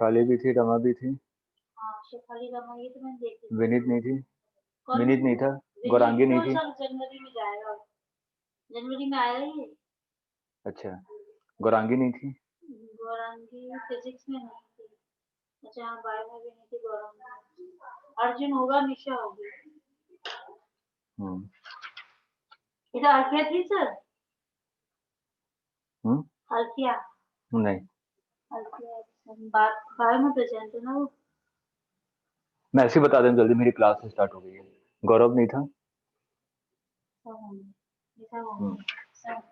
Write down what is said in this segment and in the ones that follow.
शाली भी थी, रमा भी थी। हाँ शेफाली रमा ये तो मैंने देखी। विनीत नहीं थी। कौन? विनीत नहीं था। विनीत गौरांगी तो नहीं थी। सब जनवरी में जाएगा, जनवरी में आया ही है। अच्छा, गौरांगी नहीं थी। गौरांगी फिजिक्स में नहीं थी। अच्छा हाँ बायो में भी नहीं थी गौरांगी। अर्जुन होगा, निशा होगी। हम्म। इधर अल्फिया थी सर। हम्म। अल्फिया। नहीं, अल्फिया बायो में प्रेजेंट है ना वो। मैं ऐसे ही बता दें जल्दी, मेरी क्लास स्टार्ट हो गई है। गौरव नहीं था। सब होंगे, ये सब हम्म। होंगे सब।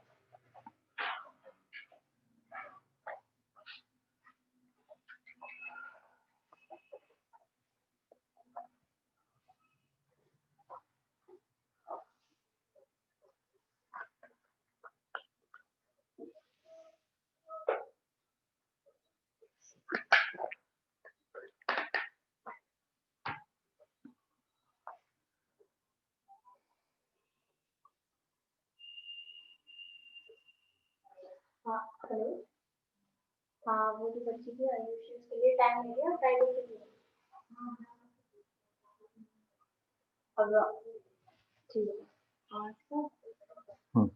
हाँ हेलो। हाँ वो जो बच्ची थी आयुषी, उसके लिए टाइम मिल गया फ्राइडे के लिए। अब ठीक है आज का। हम्म।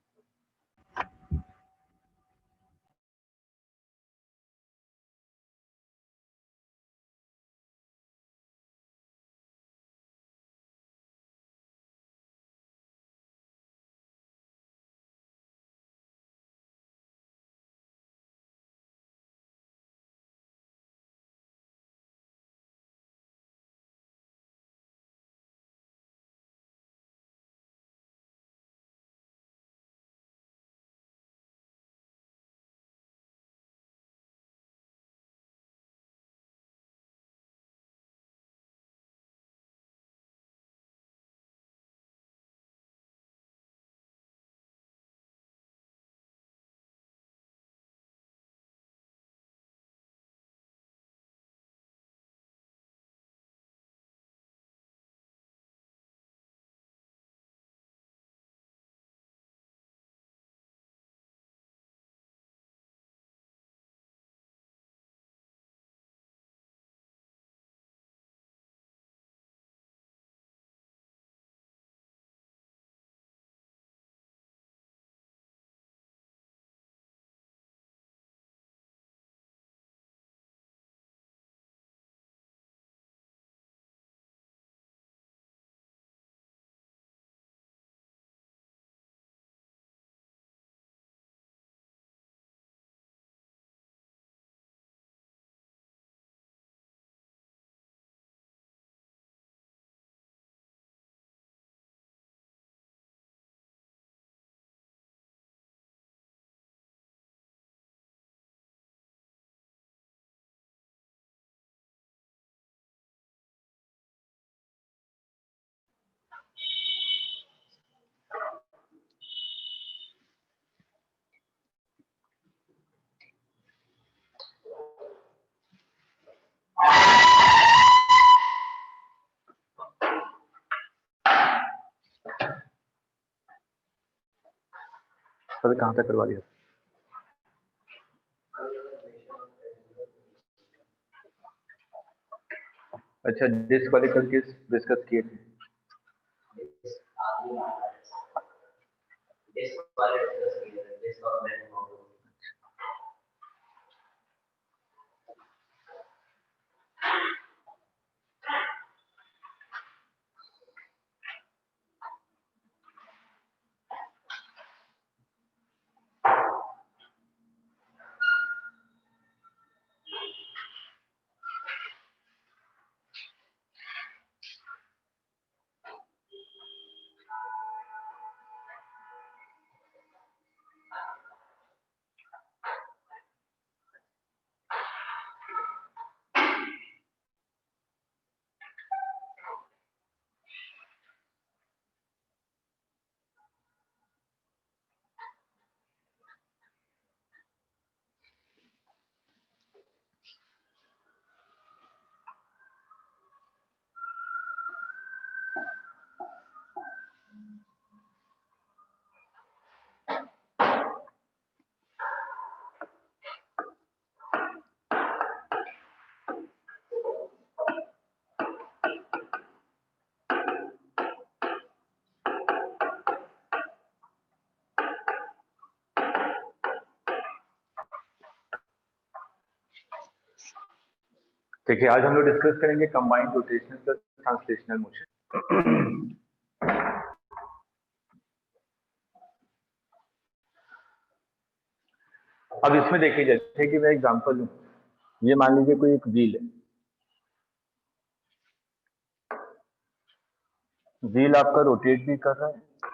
अभी कहाँ तक करवा दिया? अच्छा, डिस्क वाले कल किस डिस्कस किए थे? देखिए आज हम लोग डिस्कस करेंगे combined rotational plus translational motion. अब इसमें देखिए जैसे कि मैं एग्जांपल लूं, ये मान लीजिए कोई एक व्हील है, व्हील आपका रोटेट भी कर रहा है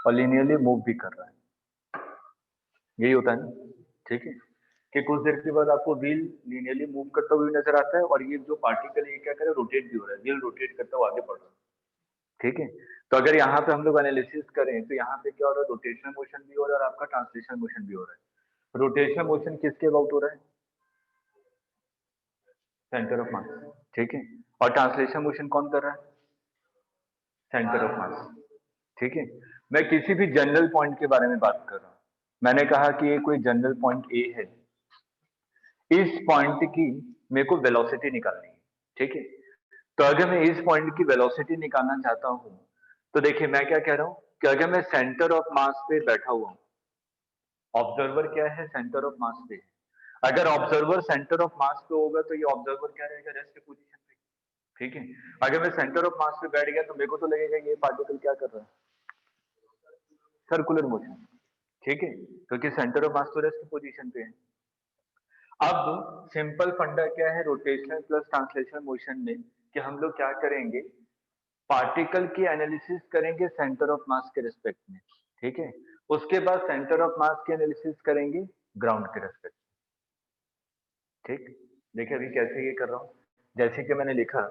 और लिनियरली मूव भी कर रहा है, यही होता है ना, ठीक है। कि कुछ देर के बाद आपको व्हील लिनियरली मूव करता हुआ नजर आता है और ये जो पार्टिकल है ये क्या कर रहा है, रोटेट भी हो रहा है, व्हील रोटेट करता हुआ आगे बढ़ रहा है, ठीक है। तो अगर यहाँ पे हम लोग एनालिसिस करें तो यहाँ पे क्या हो रहा है, रोटेशनल मोशन भी हो रहा है और आपका ट्रांसलेशनल मोशन भी हो रहा है। रोटेशनल मोशन किसके अबाउट हो रहा है, सेंटर ऑफ मास, ठीक है। और ट्रांसलेशन मोशन कौन कर रहा है, सेंटर ऑफ मास, ठीक है। मैं किसी भी जनरल पॉइंट के बारे में बात कर रहा हूँ। मैंने कहा कि ये कोई जनरल पॉइंट ए है, इस पॉइंट की मेरे को वेलोसिटी निकालनी है, ठीक है। तो अगर मैं इस पॉइंट की वेलोसिटी निकालना चाहता हूँ तो देखिए मैं क्या कह रहा हूँ कि अगर मैं सेंटर ऑफ मास पे बैठा हुआ हूँ, ऑब्जर्वर क्या है, सेंटर ऑफ मास पे है। अगर ऑब्जर्वर सेंटर ऑफ मास पे होगा तो ये ऑब्जर्वर क्या रहेगा, रेस्ट पोजीशन पे, ठीक है। अगर मैं सेंटर ऑफ मास पे बैठ गया तो मेरे को तो लगेगा ये पार्टिकल क्या कर रहा है, सर्कुलर मोशन, ठीक है, क्योंकि सेंटर ऑफ मास तो रेस्ट पोजीशन पे है। अब सिंपल फंडा क्या है रोटेशनल प्लस ट्रांसलेशनल मोशन में, कि हम लोग क्या करेंगे, पार्टिकल की एनालिसिस करेंगे सेंटर ऑफ मास के रिस्पेक्ट में, ठीक है। उसके बाद सेंटर ऑफ मास की एनालिसिस करेंगे ग्राउंड के रिस्पेक्ट, ठीक। देखिए अभी कैसे ये कर रहा हूँ, जैसे कि मैंने लिखा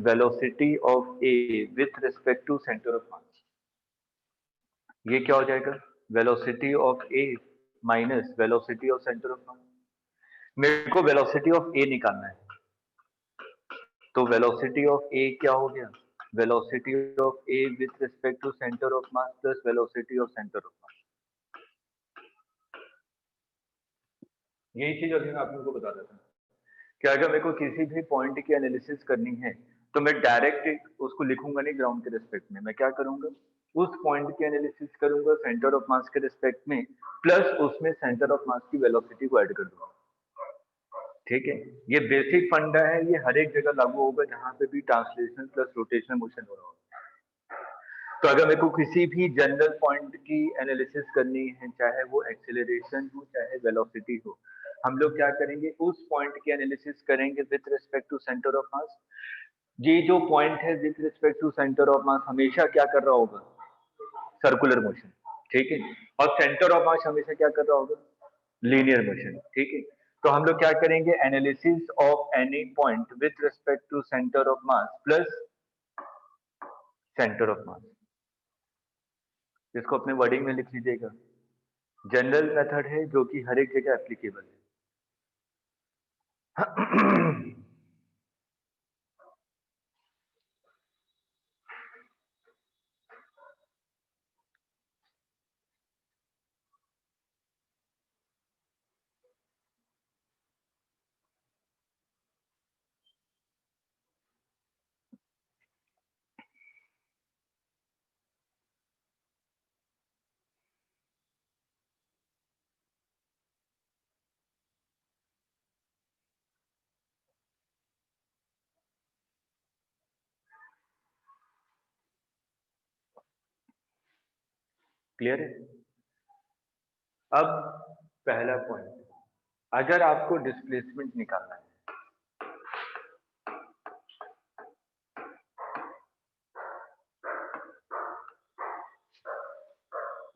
velocity of A with respect to centre of mass, ये क्या हो जाएगा, velocity of A minus velocity of centre of mass. मेरे को वेलोसिटी ऑफ ए निकालना है, तो वेलोसिटी ऑफ ए क्या हो गया, velocity of A with respect to centre of mass plus velocity of centre of mass. यही चीज अभी मैं आप लोगों को बता देता हूँ कि अगर मेरे को किसी भी पॉइंट की एनालिसिस करनी है तो मैं डायरेक्ट उसको लिखूंगा नहीं ग्राउंड के रिस्पेक्ट में, मैं क्या करूंगा, उस पॉइंट की एनालिसिस करूंगा सेंटर ऑफ मास के रिस्पेक्ट में, प्लस उसमें सेंटर ऑफ मास की वेलोसिटी को ऐड कर दूंगा, ठीक है। ये बेसिक फंडा है, ये हर एक जगह लागू होगा जहां पे भी ट्रांसलेशन प्लस रोटेशनल मोशन हो रहा होगा। तो अगर मेरे को किसी भी जनरल पॉइंट की एनालिसिस करनी है, चाहे वो एक्सेलरेशन हो चाहे वेलोसिटी हो, हम लोग क्या करेंगे, उस पॉइंट की एनालिसिस करेंगे with respect to centre of mass. ये जो पॉइंट है with respect to centre of mass हमेशा क्या कर रहा होगा, सर्कुलर मोशन, ठीक है। और सेंटर ऑफ मास हमेशा क्या कर रहा होगा, लीनियर मोशन, ठीक है। तो हम लोग क्या करेंगे, analysis of any point with respect to centre of mass plus centre of mass, इसको अपने वर्डिंग में लिख लीजिएगा। जनरल मेथड है जो कि हर एक जगह एप्लीकेबल है। क्लियर है। अब पहला पॉइंट, अगर आपको डिस्प्लेसमेंट निकालना है,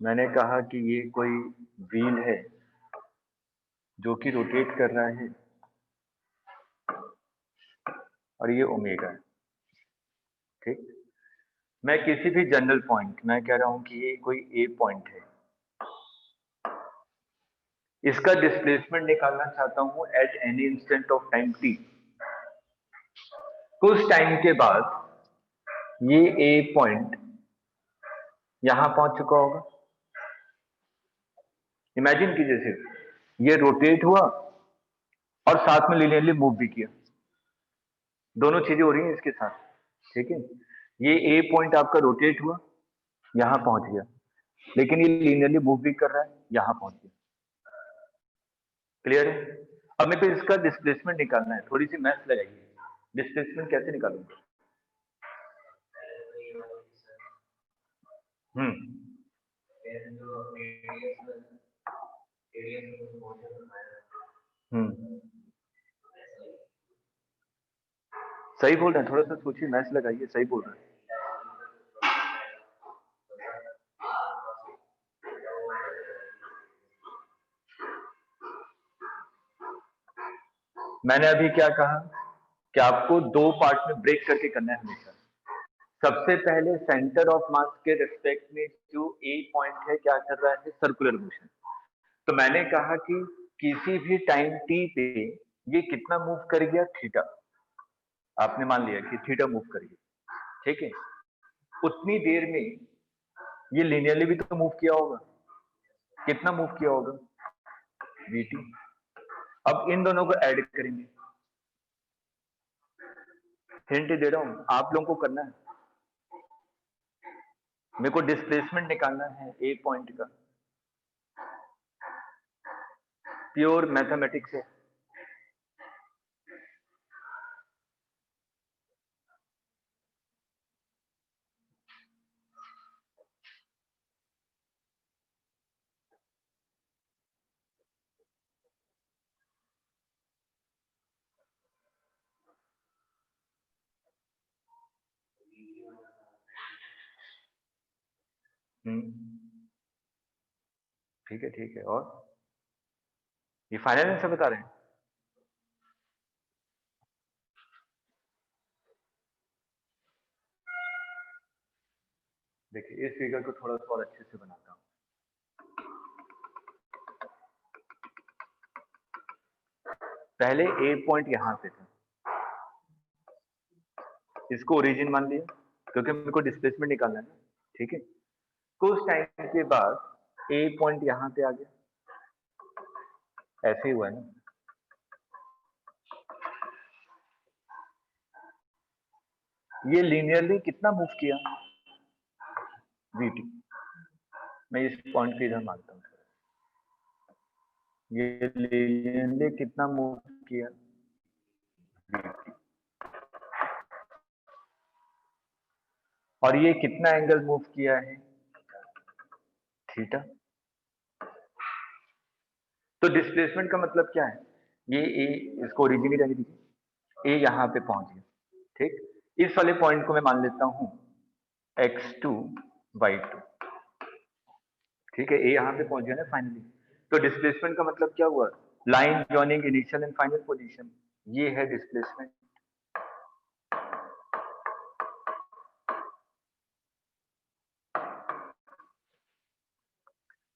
मैंने कहा कि ये कोई व्हील है जो कि रोटेट कर रहा है और ये ओमेगा है, ठीक। मैं किसी भी जनरल पॉइंट, मैं कह रहा हूं कि ये कोई ए पॉइंट है, इसका डिस्प्लेसमेंट निकालना चाहता हूं at any instant of time T. कुछ टाइम के बाद ये ए पॉइंट यहां पहुंच चुका होगा। इमेजिन कीजिए सिर्फ ये रोटेट हुआ और साथ में लिनियरली मूव भी किया, दोनों चीजें हो रही हैं इसके साथ, ठीक है। ये ए पॉइंट आपका रोटेट हुआ, यहां पहुंच गया, लेकिन ये लिनियरली मूव भी कर रहा है, यहां पहुंच गया, क्लियर है। अब मेरे को इसका डिस्प्लेसमेंट निकालना है, थोड़ी सी मैथ्स लगाइए। डिस्प्लेसमेंट कैसे निकालूंगा? हम्म, सही बोल रहे हैं, थोड़ा सा सोचिए, मैथ्स लगाइए, सही बोल रहे हैं। मैंने अभी क्या कहा कि आपको दो पार्ट में ब्रेक करके करना है हमेशा। सबसे पहले सेंटर ऑफ मास के रिस्पेक्ट में जो ए पॉइंट है क्या कर रहा है, सर्कुलर मोशन। तो मैंने कहा कि किसी भी टाइम टी पे ये कितना मूव कर गया, थीटा। आपने मान लिया कि थीटा मूव कर गया, ठीक है। उतनी देर में ये लिनियरली भी तो मूव किया होगा, कितना मूव किया होगा, वीटी। अब इन दोनों को ऐड करेंगे। हिंट दे रहा हूं, आप लोगों को करना है, मेरे को डिस्प्लेसमेंट निकालना है ए पॉइंट का, प्योर मैथमेटिक्स है। ठीक है, ठीक है। और ये फाइनल आंसर बता रहे हैं? देखिए इस फिगर को थोड़ा सा और अच्छे से बनाता हूं। पहले ए पॉइंट यहां पे था, इसको ओरिजिन मान लिया क्योंकि मेरे को डिस्प्लेसमेंट निकालना है ना, ठीक है। कुछ टाइम के बाद ए पॉइंट यहां पे आ गया, ऐसे ही हुआ है ना। ये लीनियरली कितना मूव किया, वीटी। मैं इस पॉइंट को इधर मानता हूँ, ये लीनियरली कितना मूव किया, वीटी। और ये कितना एंगल मूव किया है, थीटा। तो डिस्प्लेसमेंट का मतलब क्या है, ये ए, इसको ओरिजिन ही रहने दीजिए, ए यहां पे पहुंच गया, ठीक। इस वाले पॉइंट को मैं मान लेता हूं x2 y2, ठीक है। ए यहां पे पहुंच गया ना फाइनली। तो डिस्प्लेसमेंट का मतलब क्या हुआ, line joining initial and final position, ये है डिस्प्लेसमेंट।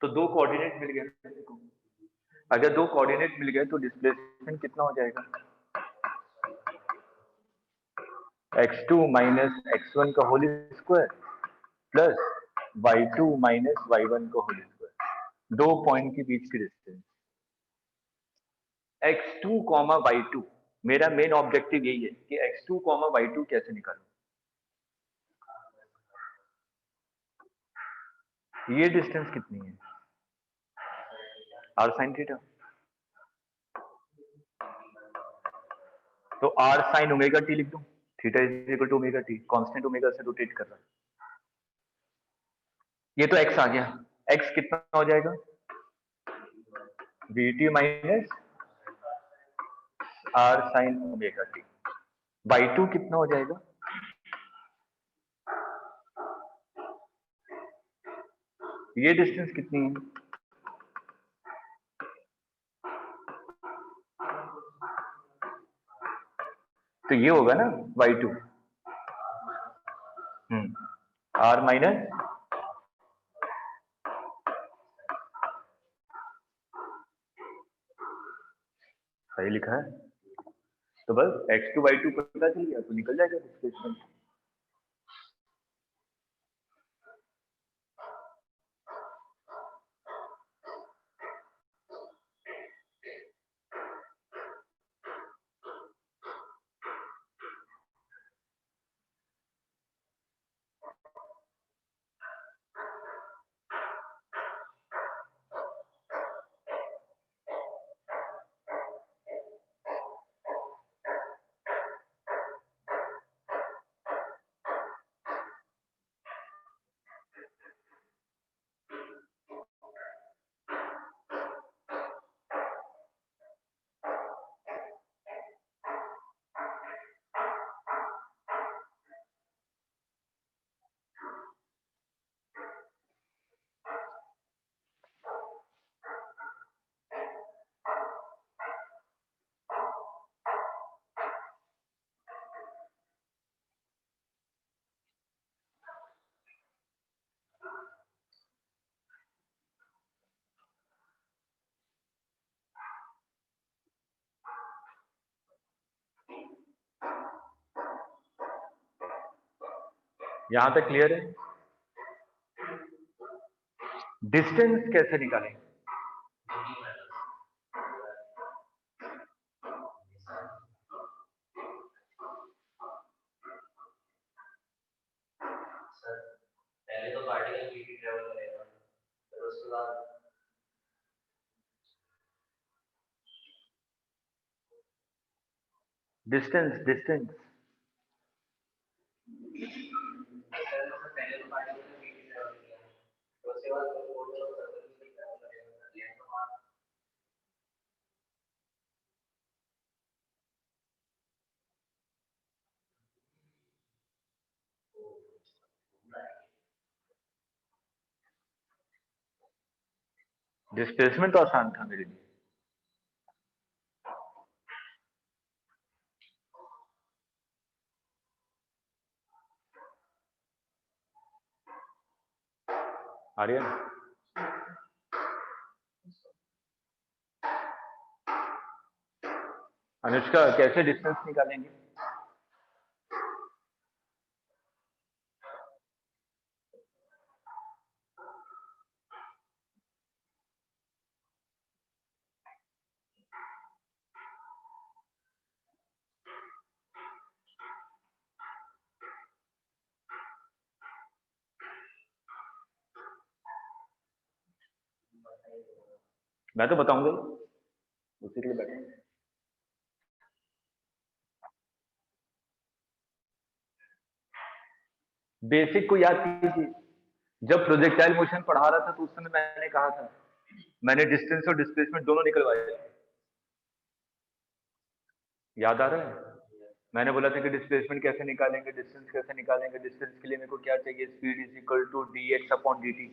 तो दो कोऑर्डिनेट मिल गए, अगर दो कोऑर्डिनेट मिल गए तो डिस्प्लेसमेंट कितना हो जाएगा, x2 माइनस x1 का whole square plus y2 minus y1 का होल स्क्वायर, दो पॉइंट के बीच की डिस्टेंस। x2 कॉमा y2, मेरा मेन ऑब्जेक्टिव यही है कि x2 कॉमा y2 कैसे निकालूं। ये डिस्टेंस कितनी है, r sin थीटा। तो r sin ओमेगा t लिख दूं, theta is equal to omega T, constant omega से रोटेट कर रहा है। ये तो x आ गया, x कितना हो जाएगा, vt minus r sin omega T. y2 कितना हो जाएगा, ये डिस्टेंस कितनी है, तो ये होगा ना y2, r माइनस, सही लिखा है। तो बस x2 y2 पता चल गया तो निकल जाएगा डिस्प्लेसमेंट। यहां तक क्लियर है? डिस्टेंस कैसे निकालेंगे? सर पहले तो पार्टिकल वीटी ट्रेवल करेगा, फिर उसके बाद डिस्टेंस डिस्टेंस पहले तो पार्टिकल वीटी ट्रेवल किया, फिर उसके बाद कोई पोर्टल और सर्कल भी ट्रेवल करेगा, लेकिन तो वहाँ डिस्प्लेसमेंट तो आसान था मेरे लिए। आर्यन, अनुष्का कैसे डिस्टेंस निकालेंगे? मैं तो बताऊंगा ही, उसी के लिए बैठे हैं। बेसिक को याद कीजिए। जब प्रोजेक्टाइल मोशन पढ़ा रहा था तो उस समय मैंने कहा था, मैंने डिस्टेंस और डिस्प्लेसमेंट दोनों निकलवाए थे। याद आ रहा है? मैंने बोला था कि डिस्प्लेसमेंट कैसे निकालेंगे, डिस्टेंस कैसे निकालेंगे। डिस्टेंस के लिए मेरे को क्या चाहिए? Speed is equal to dx upon dt।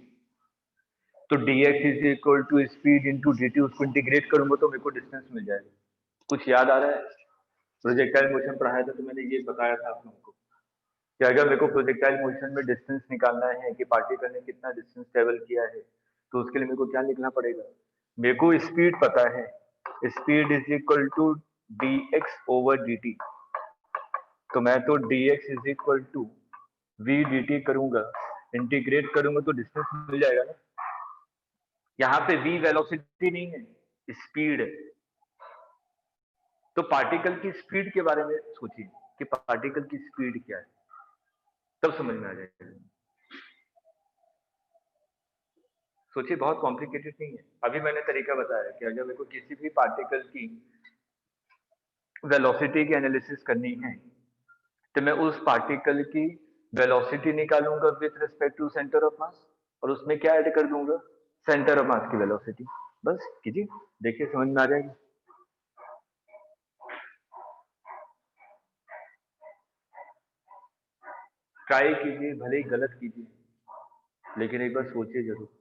तो dx is equal to speed into dt, उसको इंटीग्रेट करूंगा तो मेरे को डिस्टेंस मिल जाएगा। कुछ याद आ रहा है? प्रोजेक्टाइल मोशन पढ़ाया था तो मैंने ये बताया था आप लोगों को कि अगर मेरे को प्रोजेक्टाइल मोशन में डिस्टेंस निकालना है कि पार्टिकल ने कितना डिस्टेंस ट्रेवल किया है, तो उसके लिए मेरे को क्या लिखना पड़ेगा? मेरे को स्पीड पता है, speed is equal to dx over dt। तो मैं तो dx is equal to v dt करूंगा, इंटीग्रेट करूंगा तो डिस्टेंस मिल जाएगा ना। यहाँ पे v वेलोसिटी नहीं है, स्पीड है। तो पार्टिकल की स्पीड के बारे में सोचिए कि पार्टिकल की स्पीड क्या है, तब समझ में आ जाएगा। सोचिए, बहुत कॉम्प्लिकेटेड नहीं है। अभी मैंने तरीका बताया कि अगर मेरे को किसी भी पार्टिकल की वेलोसिटी की एनालिसिस करनी है तो मैं उस पार्टिकल की वेलोसिटी निकालूंगा with respect to centre of mass, और उसमें क्या ऐड कर दूंगा? सेंटर ऑफ मास की वेलोसिटी। बस कीजिए, देखिए समझ में आ जाएगी। ट्राई कीजिए, भले ही गलत कीजिए, लेकिन एक बार सोचिए जरूर।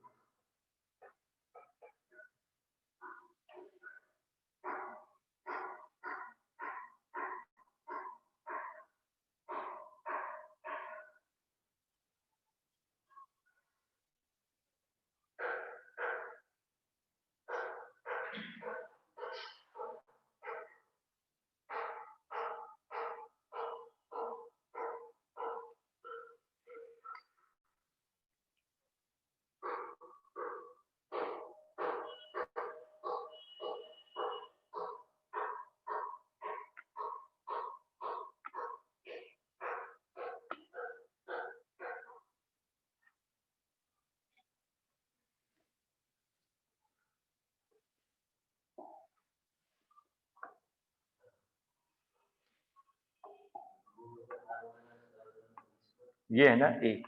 ये है ना, एक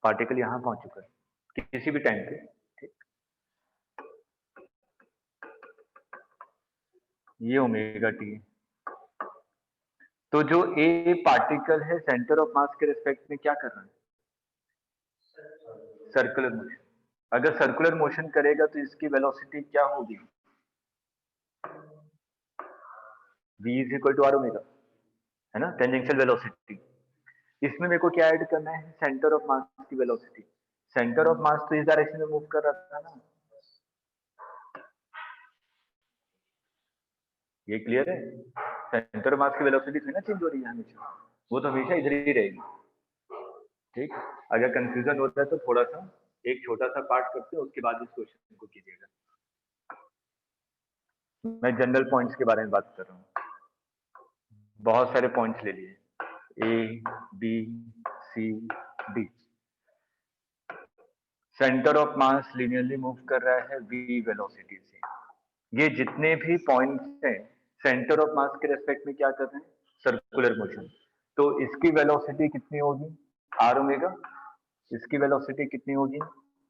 पार्टिकल यहां पहुंच चुका है किसी भी टाइम पे, ठीक? ये ओमेगा टी है। तो जो ए पार्टिकल है सेंटर ऑफ मास के रिस्पेक्ट में क्या कर रहा है? Circular motion. अगर सर्कुलर मोशन करेगा तो इसकी वेलोसिटी क्या होगी? v is equal to R omega, है ना, टेंजेंशियल वेलोसिटी। इसमें मेरे को क्या ऐड करना है? सेंटर ऑफ मास की वेलोसिटी। सेंटर ऑफ मास तो इस डायरेक्शन में मूव कर रहा था ना। ये क्लियर है? सेंटर ऑफ मास की वेलोसिटी थोड़ी ना चेंज हो रही है हमेशा। वो तो हमेशा इधर ही रहेगी। ठीक, अगर कंफ्यूजन होता है तो थोड़ा सा एक छोटा सा पार्ट करते हैं, उसके बाद इस क्वेश्चन को कीजिएगा। मैं जनरल पॉइंट्स के बारे में बात कर रहा हूँ। बहुत सारे पॉइंट्स ले लिए, A B C D. Centre of mass linearly move कर रहा है v वेलोसिटी से। ये जितने भी पॉइंट्स हैं सेंटर ऑफ मास के रेस्पेक्ट में क्या कर रहे हैं, सर्कुलर मोशन। तो इसकी वेलोसिटी कितनी होगी, आर ओमेगा। इसकी वेलोसिटी कितनी होगी,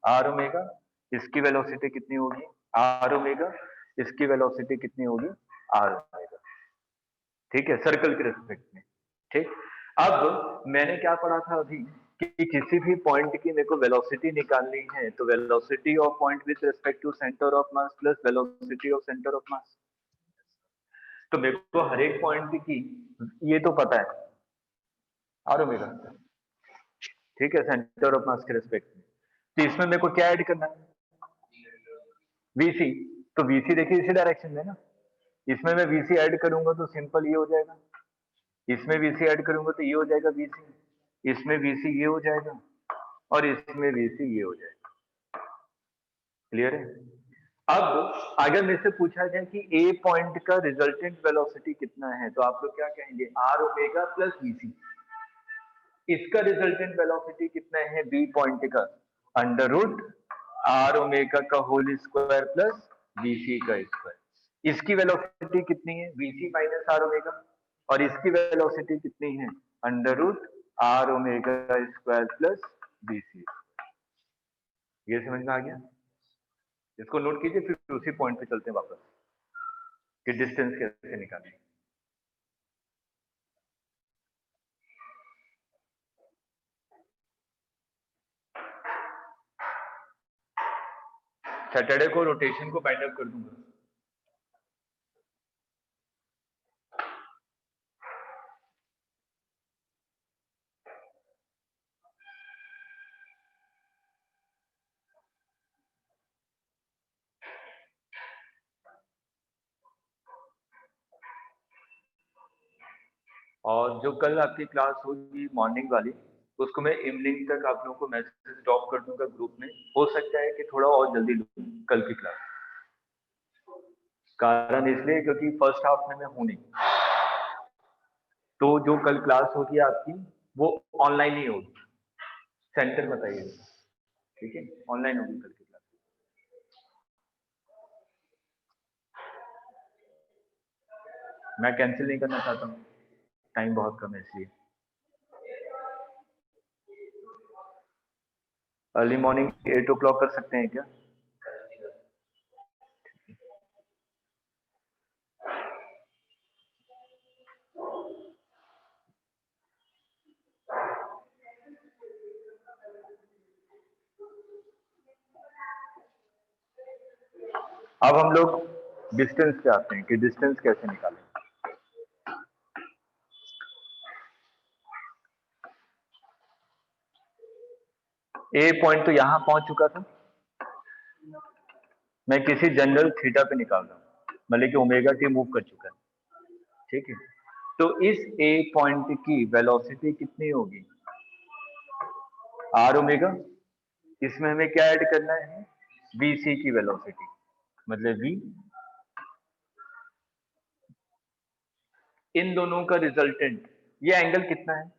आर ओमेगा। इसकी वेलोसिटी कितनी होगी, आर ओमेगा। इसकी वेलोसिटी कितनी होगी, आर ओमेगा। ठीक है, सर्कल के रेस्पेक्ट में। ठीक, अब मैंने क्या पढ़ा था अभी कि किसी भी पॉइंट की मेरे को वेलोसिटी निकालनी है तो velocity of point with respect to centre of mass plus velocity of centre of mass. तो मेरे को हर एक पॉइंट की ये तो पता है, आर ओमेगा। ठीक है, सेंटर ऑफ मास के रेस्पेक्ट में। तो इसमें मेरे को क्या ऐड करना है, वीसी। तो वीसी देखिए इसी डायरेक्शन में ना, इसमें मैं वीसी ऐड करूंगा तो सिंपल ये हो जाएगा, इसमें वीसी ऐड करूंगा तो ये हो जाएगा वीसी, इसमें वीसी ये हो जाएगा और इसमें वीसी ये हो जाएगा। क्लियर है। अब अगर मेरे से पूछा जाए कि ए पॉइंट का रिजल्टेंट वेलोसिटी कितना है तो आप लोग क्या कहेंगे, आर ओमेगा प्लस वीसी। इसका रिजल्टेंट वेलोसिटी कितना है बी पॉइंट का, अंडर रूट आर ओमेगा का होल स्क्वायर प्लस वीसी का स्क्वायर। इसकी वेलोसिटी कितनी है, वीसी माइनस आर ओमेगा। और इसकी वेलोसिटी कितनी है, under root R omega square plus VC. ये समझ में आ गया। इसको नोट कीजिए, फिर उसी पॉइंट पे चलते हैं वापस कि डिस्टेंस कैसे निकालें। सैटरडे को रोटेशन को फाइंड आउट कर दूंगा। और जो कल आपकी क्लास होगी मॉर्निंग वाली, उसको मैं इवनिंग तक आप लोगों को मैसेज ड्रॉप कर दूंगा ग्रुप में। हो सकता है कि थोड़ा और जल्दी लूँ कल की क्लास। कारण इसलिए क्योंकि फर्स्ट हाफ में मैं हूं नहीं, तो जो कल क्लास होगी आपकी वो ऑनलाइन ही होगी। सेंटर बताइए, ठीक है, ऑनलाइन होगी कल की क्लास। मैं कैंसिल नहीं करना चाहता हूँ, टाइम बहुत कम है इसलिए। अर्ली मॉर्निंग 8 o'clock कर सकते हैं क्या? अब हम लोग डिस्टेंस पे आते हैं कि डिस्टेंस कैसे निकालें। ए पॉइंट तो यहां पहुंच चुका था, मैं किसी जनरल थीटा पे निकाल रहा हूं, मतलब कि ओमेगा टी मूव कर चुका है। ठीक है, तो इस ए पॉइंट की वेलोसिटी कितनी होगी, आर ओमेगा। इसमें हमें क्या ऐड करना है, बी सी की वेलोसिटी, मतलब वी। इन दोनों का रिजल्टेंट, ये एंगल कितना है,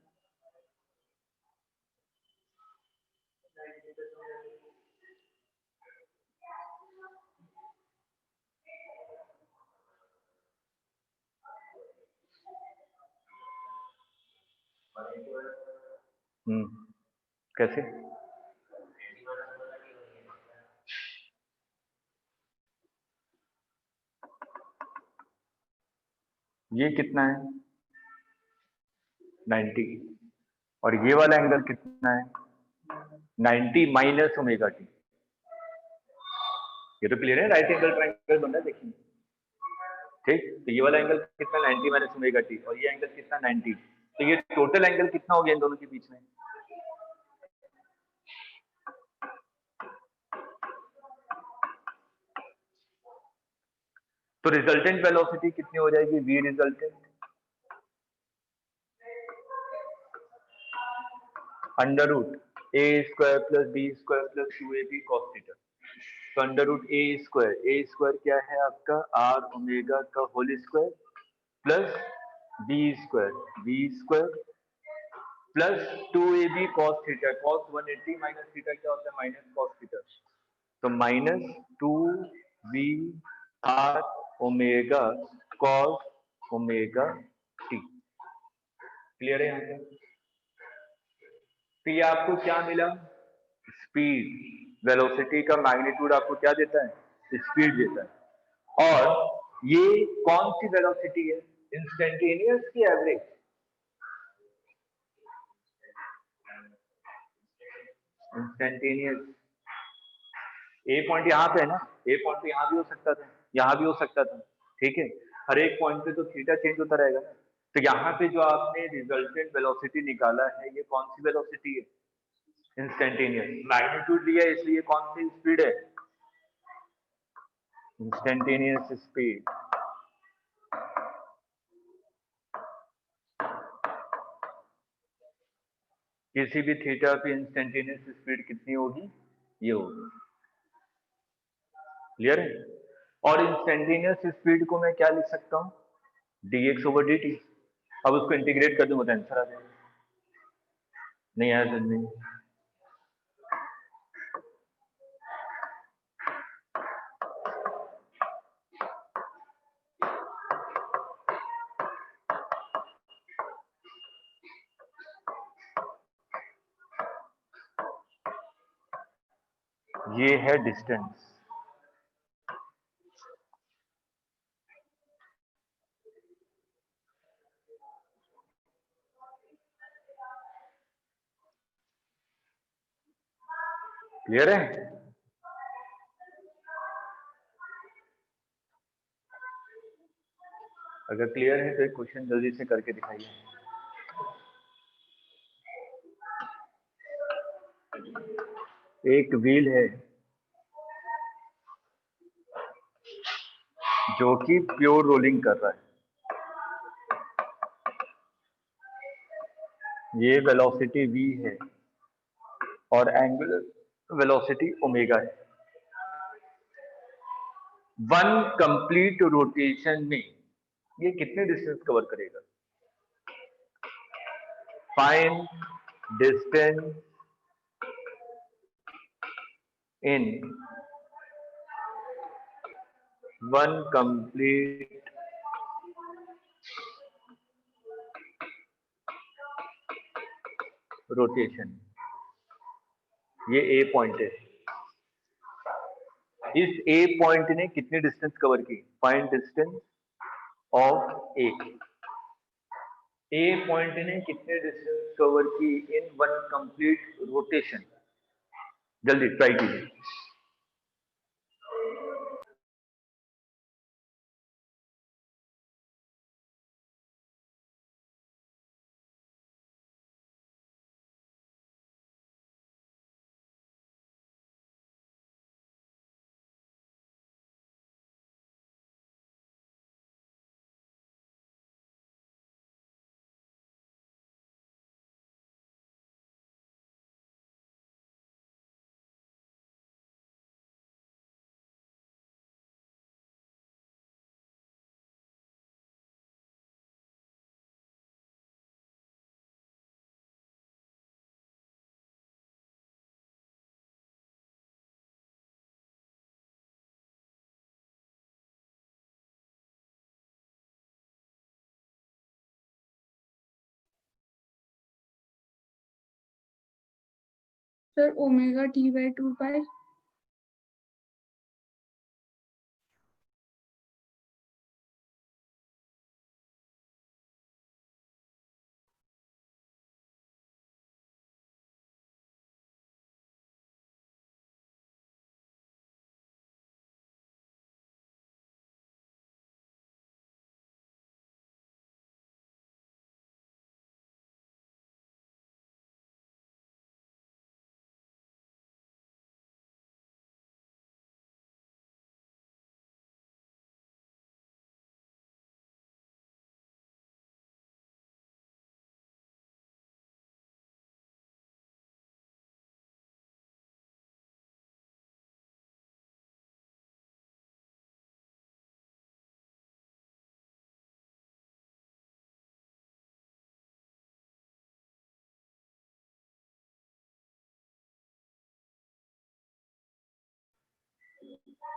कैसे, ये कितना है 90, और ये वाला एंगल कितना है 90 माइनस ओमेगा टी। ये तो क्लियर है, राइट एंगल ट्रायंगल बन रहा है देखिए। ठीक, तो ये वाला एंगल कितना 90 माइनस ओमेगा टी, और ये एंगल कितना 90। तो ये टोटल एंगल कितना हो गया इन दोनों के बीच में, तो रिजल्टेंट वेलोसिटी कितनी हो जाएगी, V resultant under root A square plus B square plus 2ab cos theta. तो अंडर रूट ए स्क्वायर क्या है आपका आर ओमेगा का whole square plus B square plus 2ab cos theta. cos 180 minus theta क्या होता है minus cos theta. तो minus 2b R omega cos omega T. Clear है यहाँ पे? तो ये आपको क्या मिला? स्पीड, वेलोसिटी का मैग्नीट्यूड आपको क्या देता है? स्पीड देता है। और ये कौन सी वेलोसिटी है? इंस्टेंटेनियस की एवरेज? इंस्टेंटेनियस। ए पॉइंट यहाँ पे है ना, ए पॉइंट पे यहाँ भी हो सकता था, यहाँ भी हो सकता था, ठीक है। हर एक पॉइंट पे तो थीटा चेंज होता रहेगा ना। तो यहाँ पे जो आपने रिजल्टेंट वेलोसिटी निकाला है, ये कौन सी वेलोसिटी है? इंस्टेंटेनियस। मैग्नीट्यूड लिया है, इसलिए कौन सी स्पीड है? Instantaneous speed. किसी भी थीटा पे इंस्टेंटेनियस स्पीड कितनी होगी? ये होगी। क्लियर है? और इंस्टेंटेनियस स्पीड को मैं क्या लिख सकता हूँ? dx over dt। अब उसको इंटीग्रेट कर दूंगा तो आंसर आ जाएगा। नहीं आया समझ में? ये है डिस्टेंस। क्लियर है? अगर क्लियर है तो एक क्वेश्चन जल्दी से करके दिखाइए। एक व्हील है जो कि प्योर रोलिंग कर रहा है। ये वेलोसिटी v है और एंगुलर वेलोसिटी ओमेगा है। वन कंप्लीट रोटेशन में ये कितने डिस्टेंस कवर करेगा? Find distance in one complete rotation. ये ए पॉइंट है। इस ए पॉइंट ने कितनी डिस्टेंस कवर की? Find distance of A. A point ने कितने डिस्टेंस कवर की इन वन कंप्लीट रोटेशन? जल्दी ट्राई कीजिए। सर ओमेगा t/2 पाई।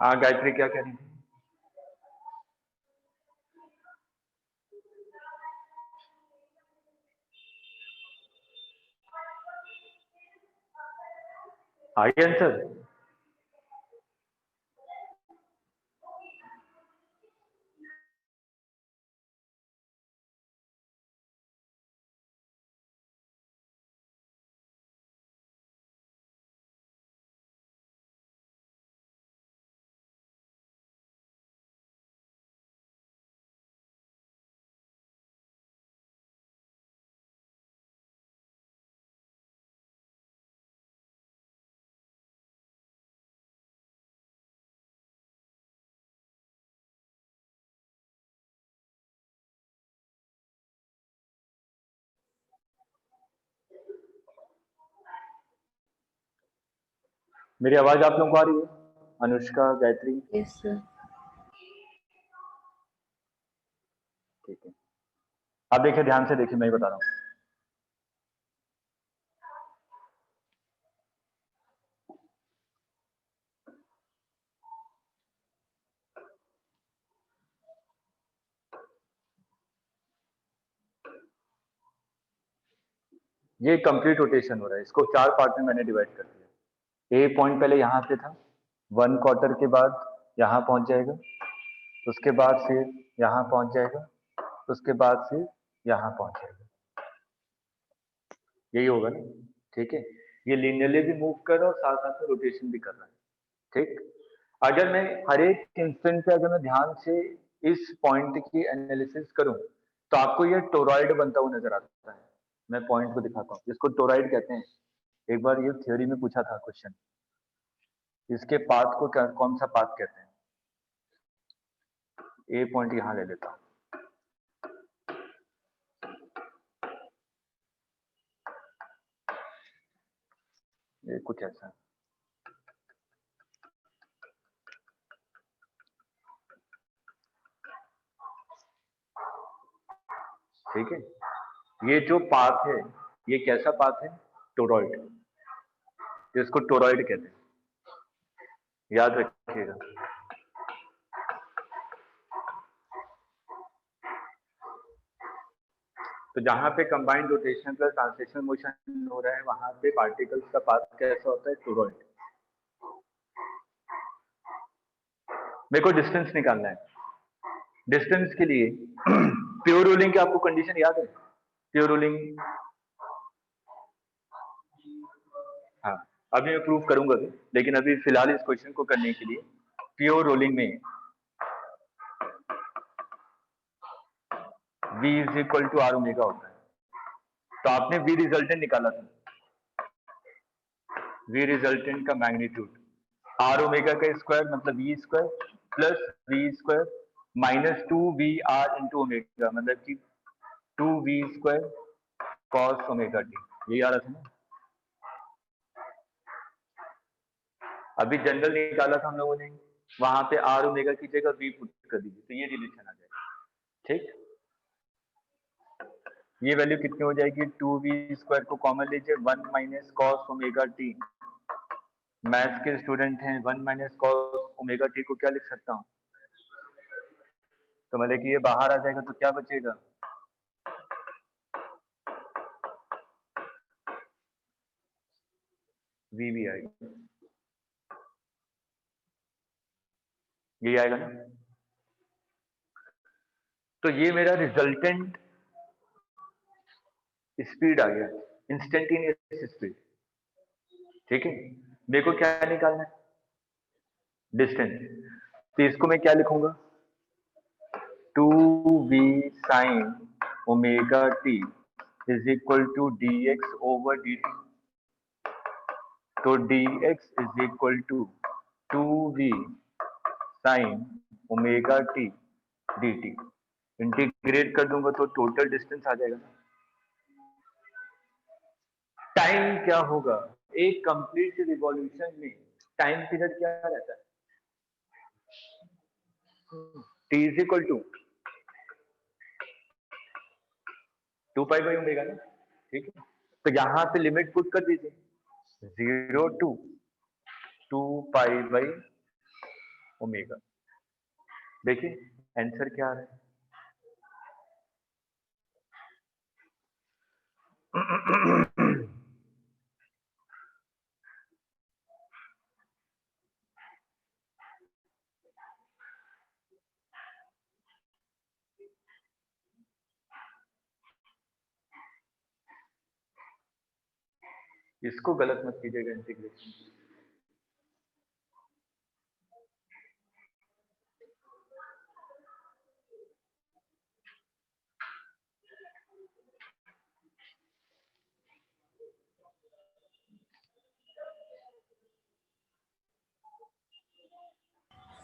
हाँ गायत्री क्या कह रही थी? I answer? मेरी आवाज आप लोगों को आ रही है? अनुष्का, गायत्री? Yes sir. ठीक है, आप देखिए, ध्यान से देखिए, मैं ही बता रहा हूँ। ये कंप्लीट रोटेशन हो रहा है, इसको 4 पार्ट में मैंने डिवाइड कर दिया। ए पॉइंट पहले यहाँ पे था, 1 क्वार्टर के बाद यहाँ पहुंच जाएगा, उसके बाद फिर यहाँ पहुंच जाएगा, उसके बाद फिर यहाँ पहुंच जाएगा। यही होगा ना? ठीक है, ये लिनियरली भी मूव कर रहा है और साथ साथ में रोटेशन भी कर रहा है। ठीक, अगर मैं हर एक इंस्टेंट पे अगर मैं ध्यान से इस पॉइंट की एनालिसिस करूं तो आपको ये टोरॉइड बनता हुआ नजर आता है। मैं पॉइंट को दिखाता हूँ, इसको टोरॉइड कहते हैं। एक बार ये थ्योरी में पूछा था क्वेश्चन, इसके पाथ को कौन सा पाथ कहते हैं? ए पॉइंट यहाँ ले लेता हूँ, ये कुछ ऐसा है। ठीक है, ये जो पाथ है ये कैसा पाथ है? टोरॉइड, इसको टोरॉइड कहते हैं, याद रखिएगा। तो जहां पे combined rotation plus translational motion हो रहा है वहां पे पार्टिकल्स का पाथ कैसा होता है? टोरॉइड। मेरे को डिस्टेंस निकालना है। डिस्टेंस के लिए प्योर रोलिंग की आपको कंडीशन याद है? प्योर रोलिंग, हाँ, अभी मैं प्रूव करूंगा भी, लेकिन अभी फिलहाल इस क्वेश्चन को करने के लिए प्योर रोलिंग में v is equal to R omega होता है। तो आपने v रिजल्टेंट निकाला था, v रिजल्टेंट का मैग्नीट्यूड आर ओमेगा का स्क्वायर मतलब v square plus v square minus 2vr into omega मतलब कि 2v square cos omega T. यही आ रहा था ना? अभी जनरल निकाला था हम लोगों ने, वहां पे आर ओमेगा की जगह v पुट कर दीजिए तो ये रिलेशन आ जाएगा। ठीक, ये वैल्यू कितनी हो जाएगी? 2v स्क्वायर को कॉमन लीजिए, 1 minus cos omega T. Maths के स्टूडेंट हैं, 1 माइनस कॉस ओमेगा टी को क्या लिख सकता हूँ? तो मतलब कि ये बाहर आ जाएगा तो क्या बचेगा? v भी आएगा, ये आएगा ना? तो ये मेरा रिजल्टेंट स्पीड आ गया, इंस्टेंटेनियस स्पीड। ठीक है, मेरे को क्या निकालना है? डिस्टेंस। तो इसको मैं क्या लिखूंगा? 2v sine omega T is equal to dx over dt। तो dx is equal to 2v sine omega T dt। Integrate कर दूंगा तो टोटल डिस्टेंस आ जाएगा। टाइम क्या होगा? एक कंप्लीट रिवॉल्यूशन में टाइम पीरियड क्या रहता है? t is equal to 2 pi by omega ना। ठीक है, तो यहां पे लिमिट पुट कर दीजिए 0 टू 2 पाई बाई ओमेगा। देखिए आंसर क्या आ रहा है। इसको गलत मत कीजिएगा integration.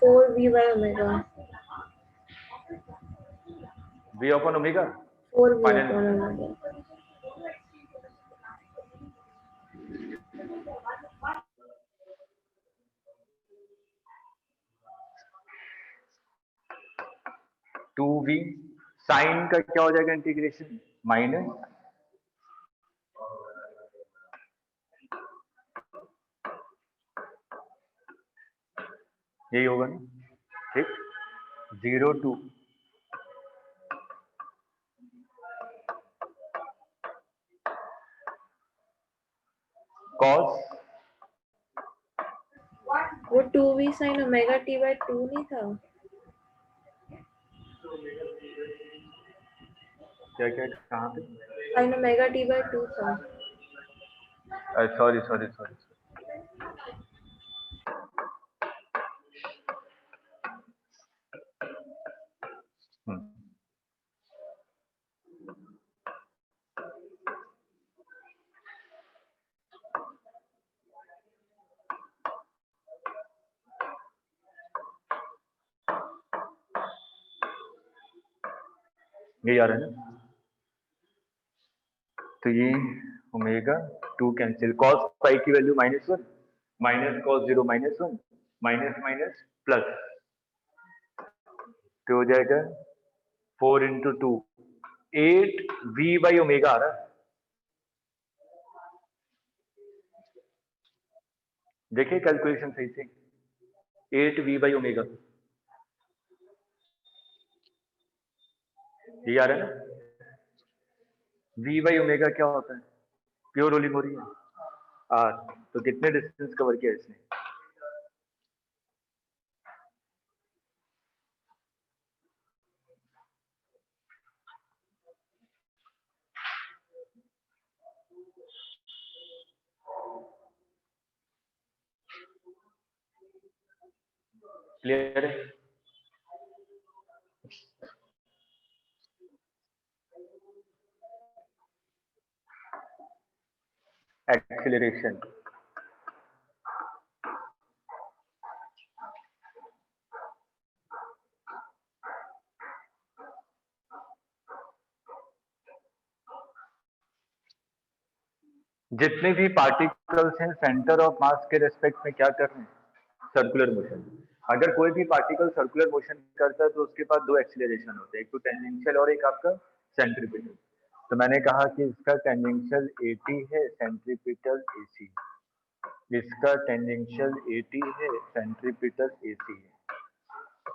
Four V by omega. v upon omega four V final upon answer. Omega. Two V sine का क्या हो जाएगा इंटीग्रेशन माइनस यही होगा ना, ठीक। 0 टू कॉस वो two V sine omega T by two नहीं था? क्या क्या कहाँ पे, sine omega T by two था। Sorry sorry sorry. यही आ रहा है ना, तो ये omega two cancel, cos pi की value -1 minus cos 0 -1 minus minus plus, तो हो जाएगा 4 इंटू 2 8 वी बाई ओमेगा आ रहा है। देखिए कैलकुलेशन सही से, 8 वी बाई ओमेगा ये आ रहा है ना। वी बाई ओमेगा क्या होता है, प्योर रोलिंग हो रही है आर, तो कितने डिस्टेंस कवर किया इसने, क्लियर है। एक्सीलरेशन जितने भी पार्टिकल्स हैं सेंटर ऑफ मास के रेस्पेक्ट में क्या कर रहे हैं, सर्कुलर मोशन। अगर कोई भी पार्टिकल सर्कुलर मोशन करता है तो उसके पास दो एक्सीलरेशन होते हैं, एक तो टेंजेंशियल और एक आपका सेंट्रीपिटल। तो मैंने कहा कि इसका टेंजेंशियल 80 है, सेंट्रीपिटल AC, इसका टेंजेंशियल 80 है, सेंट्रीपिटल AC है,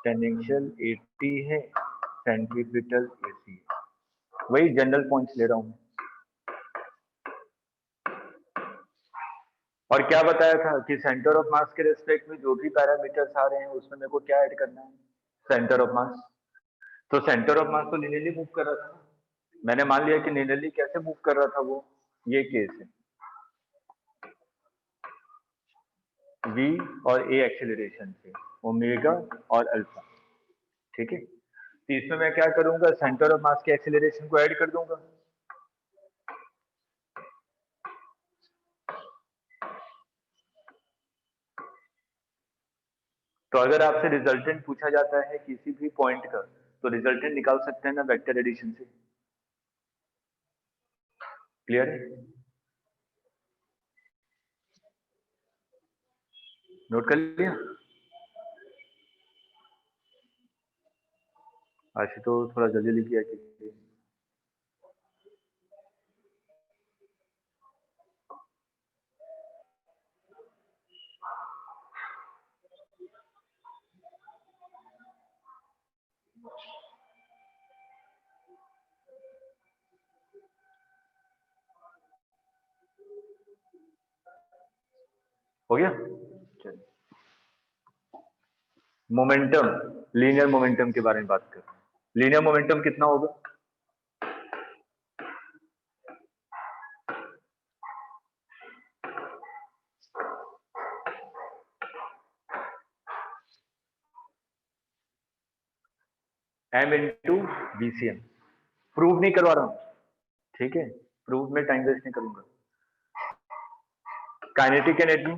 टेंजेंशियल 80 है, सेंट्रीपिटल AC है। वही जनरल पॉइंट्स ले रहा हूँ। और क्या बताया था कि सेंटर ऑफ मास के रेस्पेक्ट में जो भी पैरामीटर्स आ रहे हैं उसमें मेरे को क्या ऐड करना है, सेंटर ऑफ मास। तो सेंटर ऑफ मास तो लिनियरली मूव कर रहा था, मैंने मान लिया कि लिनियरली कैसे मूव कर रहा था वो, ये केस है v और a एक्सेलरेशन से ओमेगा और अल्फा, ठीक है। तो इसमें मैं क्या करूंगा, सेंटर ऑफ मास के एक्सेलरेशन को ऐड कर दूंगा। तो अगर आपसे रिजल्टेंट पूछा जाता है किसी भी पॉइंट का तो रिजल्टेंट निकाल सकते हैं ना वेक्टर एडिशन से, क्लियर है। नोट कर लिया, आज तो थोड़ा जल्दी लिख किया कि हो गया? चलिए, मोमेंटम, लीनियर मोमेंटम के बारे में बात करते हैं। लीनियर मोमेंटम कितना होगा? m into VCM। प्रूव नहीं करवा रहा हूं, ठीक है, प्रूव में टाइम वेस्ट नहीं करूंगा। काइनेटिक एनर्जी,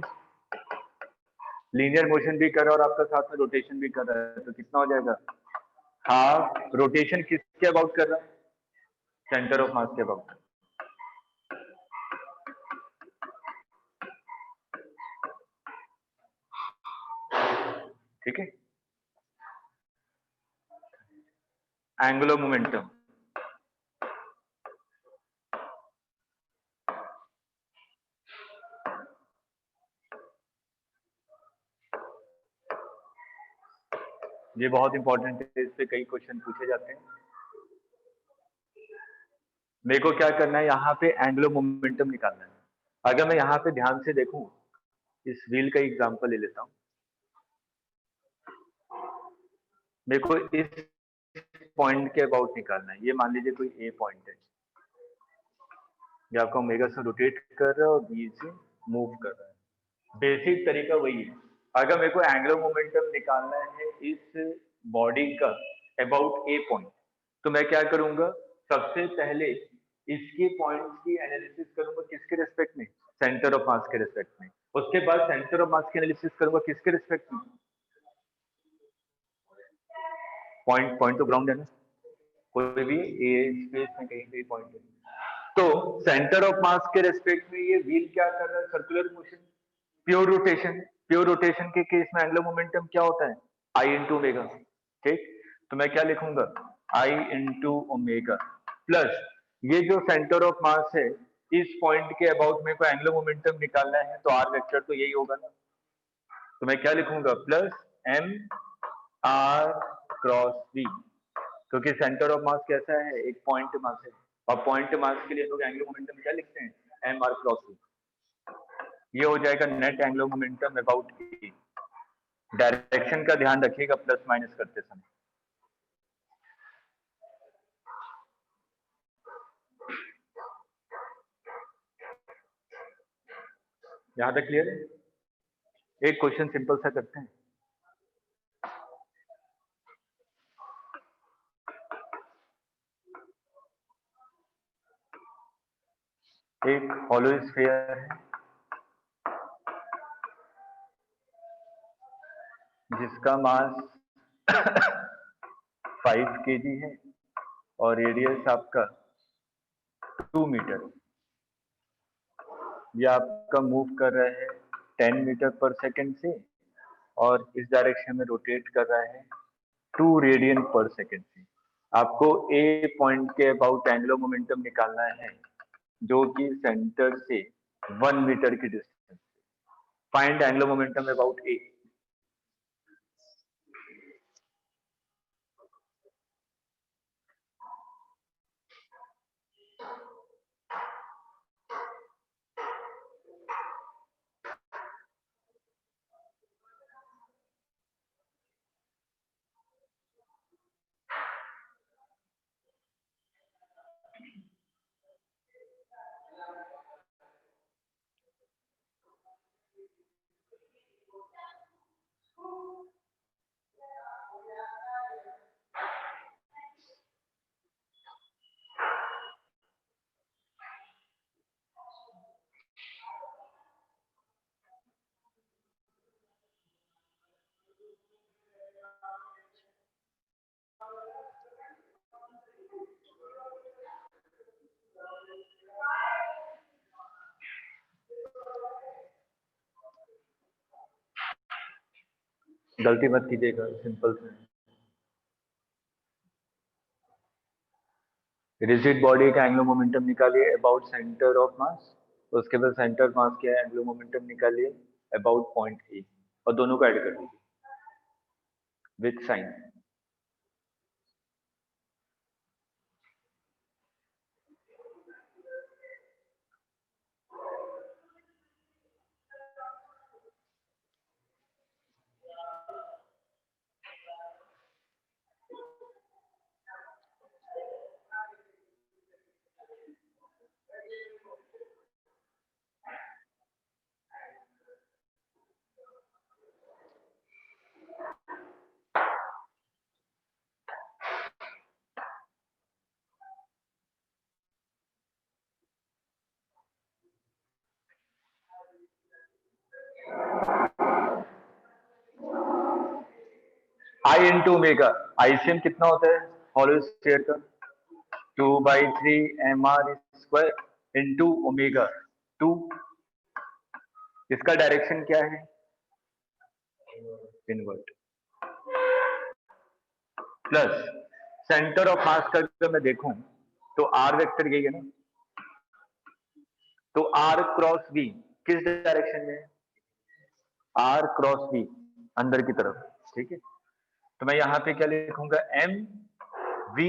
लीनियर मोशन भी कर रहा है और आपका साथ में रोटेशन भी कर रहा है, तो कितना हो जाएगा? हाफ। रोटेशन किसके अबाउट कर रहा है? सेंटर ऑफ मास के अबाउट। ठीक है। एंगुलर मोमेंटम, ये बहुत इंपॉर्टेंट है, इस पे कई क्वेश्चन पूछे जाते हैं। मेरे को क्या करना है, यहाँ पे एंगुलर मोमेंटम निकालना है। अगर मैं यहाँ पे ध्यान से देखूं, इस व्हील का एग्जांपल ले लेता हूँ। मेरे को इस पॉइंट के अबाउट निकालना है। ये मान लीजिए कोई ए पॉइंट है, ये आपका ओमेगा से रोटेट कर रहा है और बी से मूव कर रहा है। बेसिक तरीका वही है। अगर मेरे को एंगुलर मोमेंटम निकालना है इस बॉडी का अबाउट ए पॉइंट, तो मैं क्या करूंगा, सबसे पहले इसके पॉइंट्स की एनालिसिस करूंगा, किसके रिस्पेक्ट में? सेंटर ऑफ मास के रिस्पेक्ट में। उसके बाद सेंटर ऑफ मास की एनालिसिस करूंगा किसके रिस्पेक्ट में? पॉइंट तो ग्राउंड है ना, कोई भी ए स्पेस में कहीं पे पॉइंट है। तो सेंटर ऑफ मास के रेस्पेक्ट में ये व्हील क्या कर रहा है? Circular motion, pure rotation. Pure rotation के केस में एंगुलर मोमेंटम क्या होता है? आई इंटू ओमेगा। ठीक, तो मैं क्या लिखूंगा? आई इंटू ओमेगा प्लस ये जो सेंटर ऑफ मास है, इस पॉइंट के अबाउट मेरे को एंगुलर मोमेंटम निकालना है, तो आर वेक्टर तो यही होगा ना, तो मैं क्या लिखूंगा? Plus M R cross V, क्योंकि सेंटर ऑफ मास कैसा है? एक पॉइंट मास है, और पॉइंट मास के लिए लोग एंगुलर मोमेंटम क्या लिखते हैं? M R cross V. ये हो जाएगा net angular momentum about A. Direction का ध्यान रखिएगा प्लस माइनस करते समय। यहां तक क्लियर है? एक क्वेश्चन सिंपल सा करते हैं। एक हॉलो स्फीयर है जिसका मास 5 kg है और रेडियस आपका 2 मीटर। ये आपका मूव कर रहा है 10 मीटर पर सेकंड से, और इस डायरेक्शन में रोटेट कर रहा है 2 रेडियन पर सेकंड से। आपको ए पॉइंट के अबाउट एंगुलर मोमेंटम निकालना है, जो कि सेंटर से 1 मीटर की distance. Find angular momentum about A. गलती मत कीजिएगा, सिंपल से। रिजिड बॉडी का एंगुलर मोमेंटम निकालिए अबाउट सेंटर ऑफ मास, उसके बाद सेंटर ऑफ मास क्या है, एंगुलर मोमेंटम निकालिए अबाउट पॉइंट ए, और दोनों को ऐड कर दीजिए with sine. I into omega, ICM कितना होता है हॉलो स्फीयर का 2/3 mr² इंटू ओमेगा 2। इसका डायरेक्शन क्या है invert, plus centre of mass का अगर मैं देखूं तो आर वेक्टर यही है ना, तो आर क्रॉस बी किस डायरेक्शन में है, आर क्रॉस बी अंदर की तरफ, ठीक है। तो मैं यहाँ पे क्या लिखूंगा M V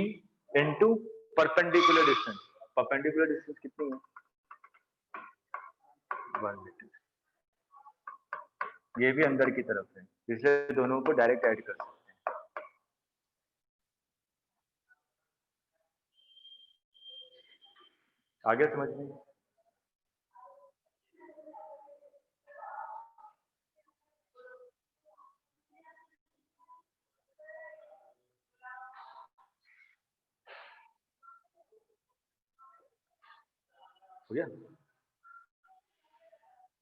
into perpendicular distance, perpendicular distance कितनी है 1 मीटर, ये भी अंदर की तरफ है, इसलिए दोनों को डायरेक्ट ऐड कर सकते हैं। आगे समझ में, हो गया।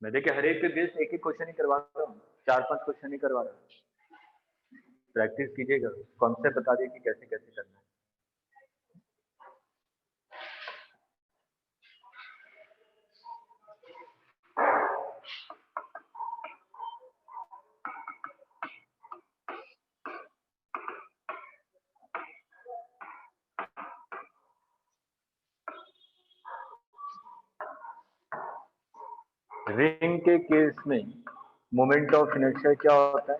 मैं देखिए हर एक पे बेस्ड एक एक क्वेश्चन ही करवा रहा हूँ, 4-5 क्वेश्चन ही करवा रहा हूँ, प्रैक्टिस कीजिएगा, कॉन्सेप्ट बता दिए कि कैसे कैसे करना है। रिंग के केस में मोमेंट ऑफ इनर्शिया क्या होता है,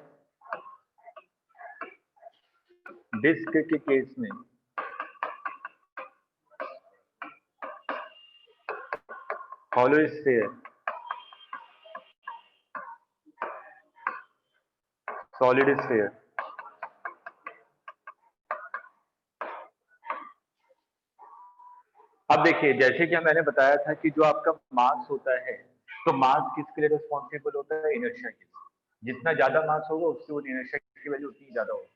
डिस्क के केस में हॉलो स्फीयर, सॉलिड स्फीयर, अब देखिए जैसे कि मैंने बताया था कि जो आपका मास होता है, तो मास किसके लिए रिस्पॉन्सिबल होता है, इनर्शिया के लिए। जितना ज्यादा मास होगा उसकी वो इनर्शिया की वैल्यू उतनी ज्यादा होगी।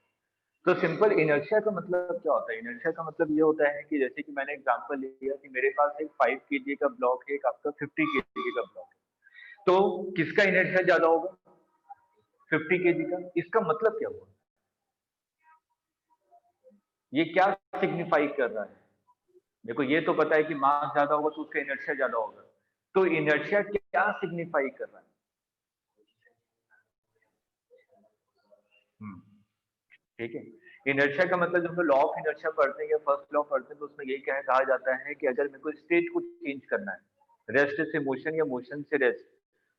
तो सिंपल इनर्शिया का मतलब क्या होता है, इनर्शिया का मतलब ये होता है कि जैसे कि मैंने एग्जांपल लिया कि मेरे पास एक 5 kg का ब्लॉक है, एक आपका 50 kg का ब्लॉक है, तो किसका इनर्शिया ज्यादा होगा 50 kg का। इसका मतलब क्या हुआ, ये क्या सिग्निफाई कर रहा है, देखो ये तो पता है कि मास ज्यादा होगा तो उसका इनर्शिया ज्यादा होगा, तो इनर्शिया क्या सिग्निफाई कर रहा है। ठीक है, इनर्शिया का मतलब जब हम लॉ ऑफ इनर्शिया पढ़ते हैं या फर्स्ट लॉ पढ़ते हैं तो उसमें यही कहा जाता है कि अगर मेरे को स्टेट को चेंज करना है, रेस्ट से मोशन या मोशन से रेस्ट,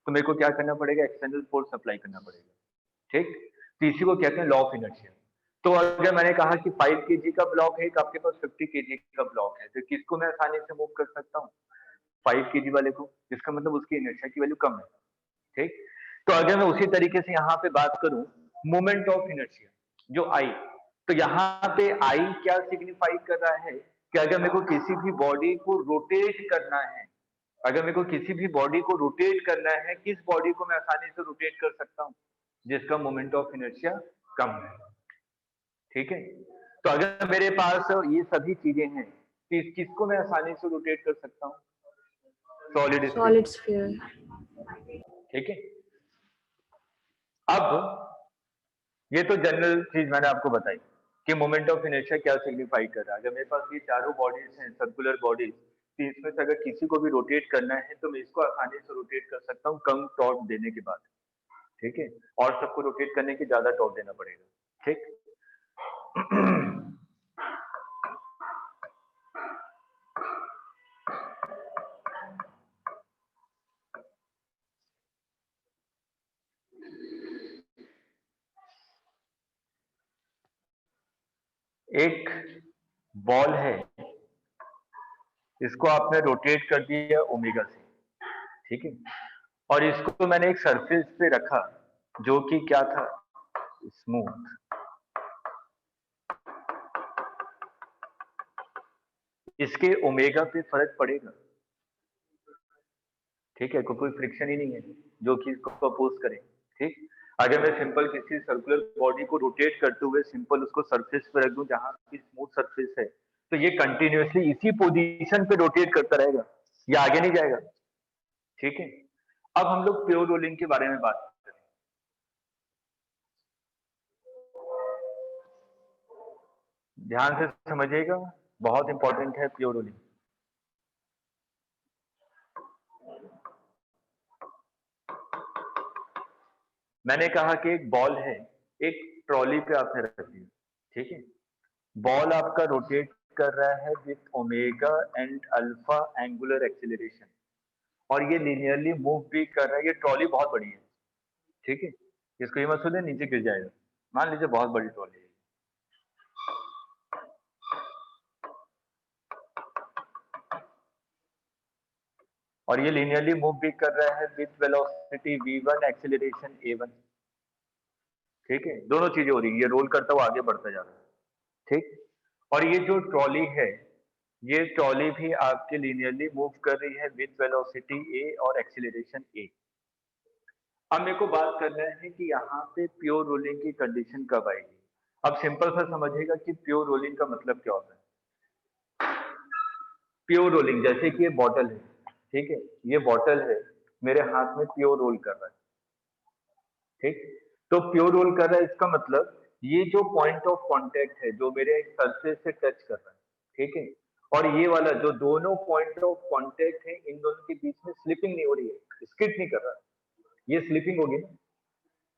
तो मेरे को क्या करना पड़ेगा, एक्सटर्नल फोर्स अप्लाई करना पड़ेगा। ठीक, तो इसी को कहते हैं लॉ ऑफ इनर्शिया। तो अगर मैंने कहा कि 5 kg का ब्लॉक है, एक आपके पास 50 kg का ब्लॉक है, तो किसको मैं आसानी से मूव कर सकता हूँ, 5 kg वाले को, इसका मतलब उसकी इनर्शिया की वैल्यू कम है। ठीक, तो अगर मैं उसी तरीके से यहाँ पे बात करूं मोमेंट ऑफ इनर्शिया जो आई, तो यहाँ पे आई क्या सिग्निफाई कर रहा है कि अगर मेरे को किसी भी बॉडी को रोटेट करना है, अगर मेरे को किसी भी बॉडी को रोटेट करना है, किस बॉडी को मैं आसानी से रोटेट कर सकता हूँ, जिसका मोमेंट ऑफ इनर्शिया कम है। ठीक है, तो अगर मेरे पास ये सभी चीजें हैं तो किसको मैं आसानी से रोटेट कर सकता हूँ, सॉलिड सॉलिड स्फीयर। ठीक है, अब ये तो जनरल चीज मैंने आपको बताई कि मोमेंट ऑफ इनर्शिया क्या सिग्निफाई कर रहा है। अगर मेरे पास ये चारों बॉडीज हैं सर्कुलर बॉडीज, तो इसमें से अगर किसी को भी रोटेट करना है तो मैं इसको आसानी से रोटेट कर सकता हूँ कम टॉर्क देने के बाद। ठीक है, और सबको रोटेट करने की ज्यादा टॉर्क देना पड़ेगा। ठीक एक बॉल है, इसको आपने रोटेट कर दिया ओमेगा से, ठीक है, और इसको मैंने एक सरफेस पे रखा जो कि क्या था, स्मूथ। इसके ओमेगा पे फर्क पड़ेगा, ठीक है, कोई फ्रिक्शन ही नहीं है जो कि इसको अपोज करे। ठीक, अगर मैं सिंपल किसी सर्कुलर बॉडी को रोटेट करते हुए सिंपल उसको सरफेस पे रख दूं जहां की स्मूथ सरफेस है, तो ये कंटिन्यूअसली इसी पोजीशन पे रोटेट करता रहेगा, ये आगे नहीं जाएगा। ठीक है, अब हम लोग प्योर रोलिंग के बारे में बात करें। ध्यान से समझिएगा, बहुत इंपॉर्टेंट है प्योर रोलिंग। मैंने कहा कि एक बॉल है, एक ट्रॉली पे आपने रख दी, ठीक है। बॉल आपका रोटेट कर रहा है with omega and alpha angular acceleration, और ये लिनियरली मूव भी कर रहा है। ये ट्रॉली बहुत बड़ी है, ठीक है। इसको ये मत सोचिए नीचे गिर जाएगा, मान लीजिए बहुत बड़ी ट्रॉली है। और ये लिनियरली मूव भी कर रहा है with velocity v1 acceleration a1, ठीक है। दोनों चीजें हो रही है, ये रोल करता हुआ आगे बढ़ता जा रहा है, ठीक। और ये जो ट्रॉली है, ये ट्रॉली भी आपके लिनियरली मूव कर रही है विथ वेलोसिटी a और एक्सीलरेशन a। अब मेरे को बात करना है कि यहाँ पे प्योर रोलिंग की कंडीशन कब आएगी। अब सिंपल सा समझिएगा कि प्योर रोलिंग का मतलब क्या होता है। प्योर रोलिंग, जैसे कि ये बॉटल है, ठीक है, ये बॉटल है, मेरे हाथ में प्योर रोल कर रहा है, ठीक। तो प्योर रोल कर रहा है, इसका मतलब ये जो पॉइंट ऑफ कांटेक्ट है जो मेरे सरफेस से टच कर रहा है, ठीक है, और ये वाला जो दोनों पॉइंट ऑफ कांटेक्ट है, इन दोनों के बीच में स्लिपिंग नहीं हो रही है, स्किड नहीं कर रहा, ये स्लिपिंग होगी ना,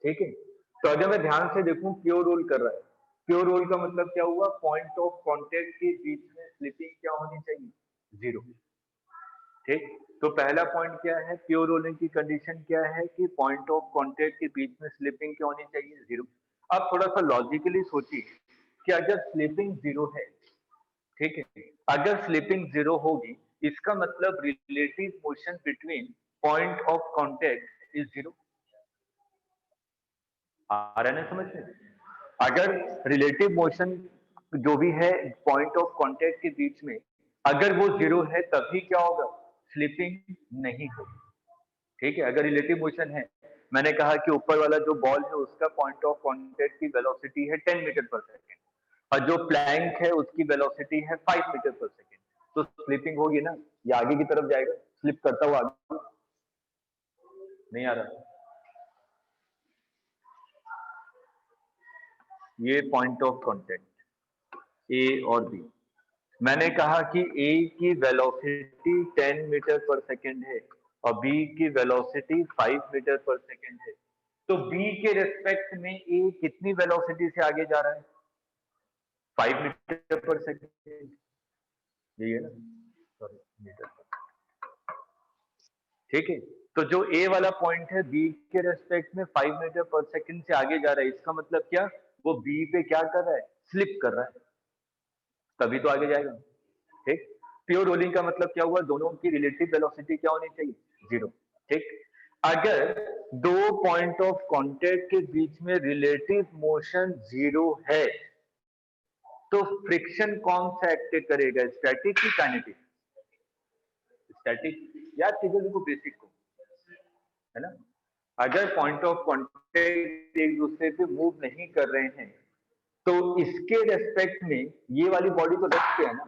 ठीक है। तो अगर मैं ध्यान से देखूं, प्योर रोल कर रहा है, प्योर रोल का मतलब क्या हुआ, पॉइंट ऑफ कांटेक्ट के बीच में स्लिपिंग क्या होनी चाहिए, 0, ठीक। तो पहला पॉइंट क्या है, प्योर रोलिंग की कंडीशन क्या है कि पॉइंट ऑफ कांटेक्ट के बीच में स्लिपिंग क्या होनी चाहिए, 0। अब थोड़ा सा लॉजिकली सोचिए कि अगर स्लिपिंग 0 है, ठीक है, अगर स्लिपिंग 0 होगी, इसका मतलब relative motion between point of contact is 0। आ रहा है ना समझ में? अगर रिलेटिव मोशन जो भी है पॉइंट ऑफ कांटेक्ट के बीच में, अगर वो 0 है, तभी क्या होगा, स्लिपिंग नहीं होगी, ठीक है। अगर रिलेटिव मोशन है, मैंने कहा कि ऊपर वाला जो बॉल है उसका पॉइंट ऑफ कांटेक्ट की वेलोसिटी है 10 मीटर पर सेकेंड, और जो प्लैंक है उसकी वेलोसिटी है 5 मीटर पर सेकेंड, तो स्लिपिंग होगी ना, ये आगे की तरफ जाएगा, स्लिप करता हुआ आगे। नहीं आ रहा, ये पॉइंट ऑफ कांटेक्ट ए और बी, मैंने कहा कि ए की वेलोसिटी 10 मीटर पर सेकेंड है और बी की वेलोसिटी 5 मीटर पर सेकेंड है, तो बी के रेस्पेक्ट में ए कितनी वेलोसिटी से आगे जा रहा है, 5 मीटर पर सेकेंड, यही है ना, सॉरी मीटर, ठीक है। तो जो ए वाला पॉइंट है बी के रेस्पेक्ट में 5 मीटर पर सेकेंड से आगे जा रहा है, इसका मतलब क्या, वो बी पे क्या कर रहा है, स्लिप कर रहा है, तभी तो आगे जाएगा, ठीक। प्योर रोलिंग का मतलब क्या हुआ, दोनों की रिलेटिव वेलोसिटी क्या होनी चाहिए, 0, ठीक। अगर दो पॉइंट ऑफ कांटेक्ट के बीच में रिलेटिव मोशन 0 है, तो फ्रिक्शन कौन सा एक्ट करेगा, स्टैटिक की काइनेटिक, स्टैटिक। याद कीजिए देखो बेसिक को, है ना। अगर पॉइंट ऑफ कांटेक्ट एक दूसरे पे मूव नहीं कर रहे हैं, तो इसके रेस्पेक्ट में ये वाली बॉडी तो रेस्ट पे है ना,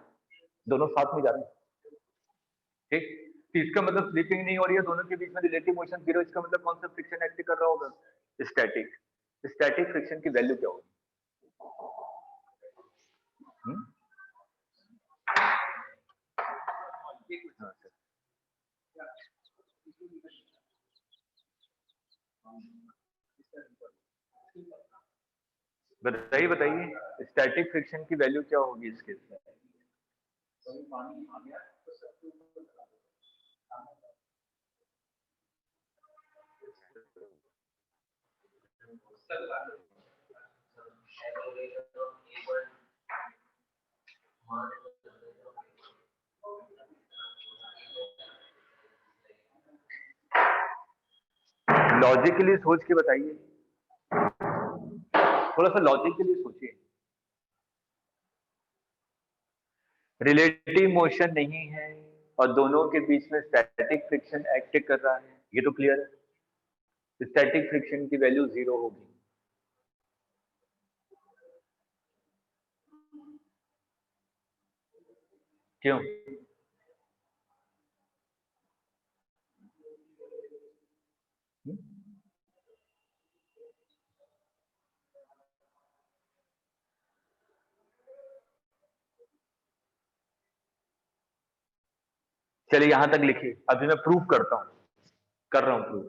दोनों साथ में जा रहे हैं, ठीक। तो इसका मतलब स्लिपिंग नहीं हो रही है, दोनों के बीच में रिलेटिव मोशन 0, इसका मतलब कौन सा फ्रिक्शन एक्ट कर रहा होगा, स्टैटिक। स्टैटिक फ्रिक्शन की वैल्यू क्या होगी, हम्म? हाँ, सर। बताइए बताइए, स्टैटिक फ्रिक्शन की वैल्यू क्या होगी इस केस में। लॉजिकली सोच के बताइए, थोड़ा सा लॉजिकली सोचिए। रिलेटिव मोशन नहीं है और दोनों के बीच में स्टैटिक फ्रिक्शन एक्ट कर रहा है, ये तो क्लियर है, स्टैटिक फ्रिक्शन की वैल्यू 0 होगी। क्यों, चलिए यहां तक लिखिए, अभी मैं प्रूफ करता हूं, कर रहा हूं प्रूफ।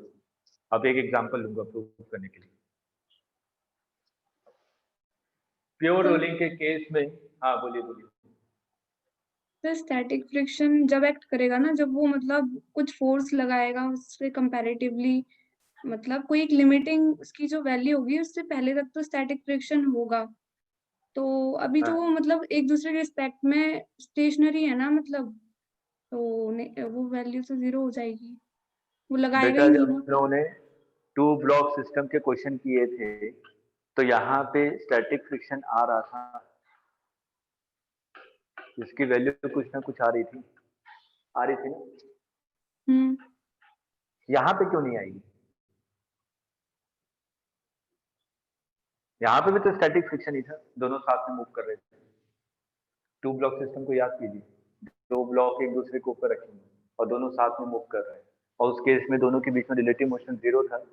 अब एक एग्जांपल लूंगा प्रूफ करने के लिए। प्योर तो रोलिंग के केस में, हाँ बोलिए बोलिए। सर स्टैटिक फ्रिक्शन जब एक्ट करेगा ना, जब वो मतलब कुछ फोर्स लगाएगा उससे कंपैरेटिवली, मतलब कोई एक लिमिटिंग उसकी जो वैल्यू होगी उससे पहले तक तो स्टैटिक फ्रिक्शन होगा। तो अभी तो वो हाँ मतलब एक दूसरे के रिस्पेक्ट में स्टेशनरी है ना, मतलब तो वो वैल्यू तो जीरो हो जाएगी, वो लगाएगा बेटा, ही नहीं जब ना। हम लोगों ने टू ब्लॉक सिस्टम के क्वेश्चन किए थे तो यहाँ पे स्टैटिक फ्रिक्शन आ रहा था, इसकी वैल्यू कुछ ना कुछ आ रही थी ना। हम्म। यहाँ पे क्यों नहीं आएगी? यहाँ पे भी तो स्टैटिक फ्रिक्शन ही था, दोनों साथ में मूव कर रहे थे। टू ब्लॉक सिस्टम को याद कीजिए, दो ब्लॉक एक दूसरे के ऊपर रखेंगे और दोनों साथ में मूव कर रहे हैं, और उस केस में दोनों के बीच में रिलेटिव मोशन जीरो था,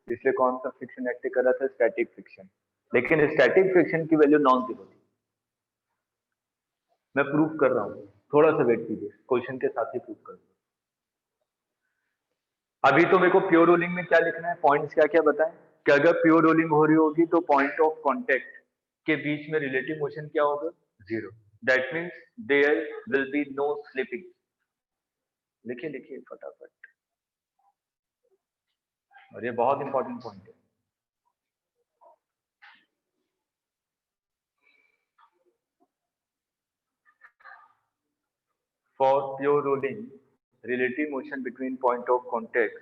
इसलिए कौन सा फ्रिक्शन एक्ट कर रहा था? Static friction. लेकिन स्टैटिक फ्रिक्शन की वैल्यू नॉन जीरो थी। मैं प्रूफ कर रहा हूँ, थोड़ा सा वेट कीजिए, क्वेश्चन के साथ ही प्रूफ कर दूंगा। अभी तो मेरे को प्योर रोलिंग में क्या लिखना है, पॉइंट्स क्या क्या बताएं कि अगर प्योर रोलिंग हो रही होगी तो पॉइंट ऑफ कांटेक्ट के बीच में रिलेटिव मोशन क्या होगा? Zero. That means there will be no slipping. लिखिए लिखिए फटाफट, और ये बहुत इंपॉर्टेंट पॉइंट है। For pure rolling, relative motion between point of contact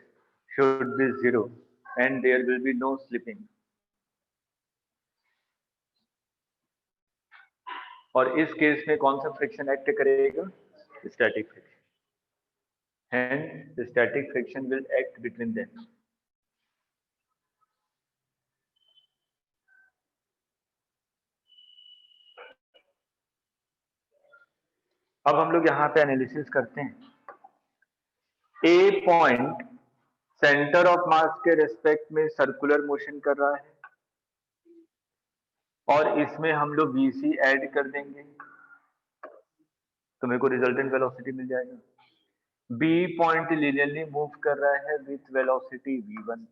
should be zero and there will be no slipping. और इस केस में कौन सा फ्रिक्शन एक्ट करेगा? Static friction. Hence, the static friction will act between them. अब हम लोग यहाँ पे एनालिसिस करते हैं। ए पॉइंट सेंटर ऑफ मास के रेस्पेक्ट में सर्कुलर मोशन कर रहा है और इसमें हम लोग VC ऐड कर देंगे तो मेरे को रिजल्टेंट वेलोसिटी मिल जाएगा। बी पॉइंट लीनियरली मूव कर रहा है विथ वेलोसिटी v1।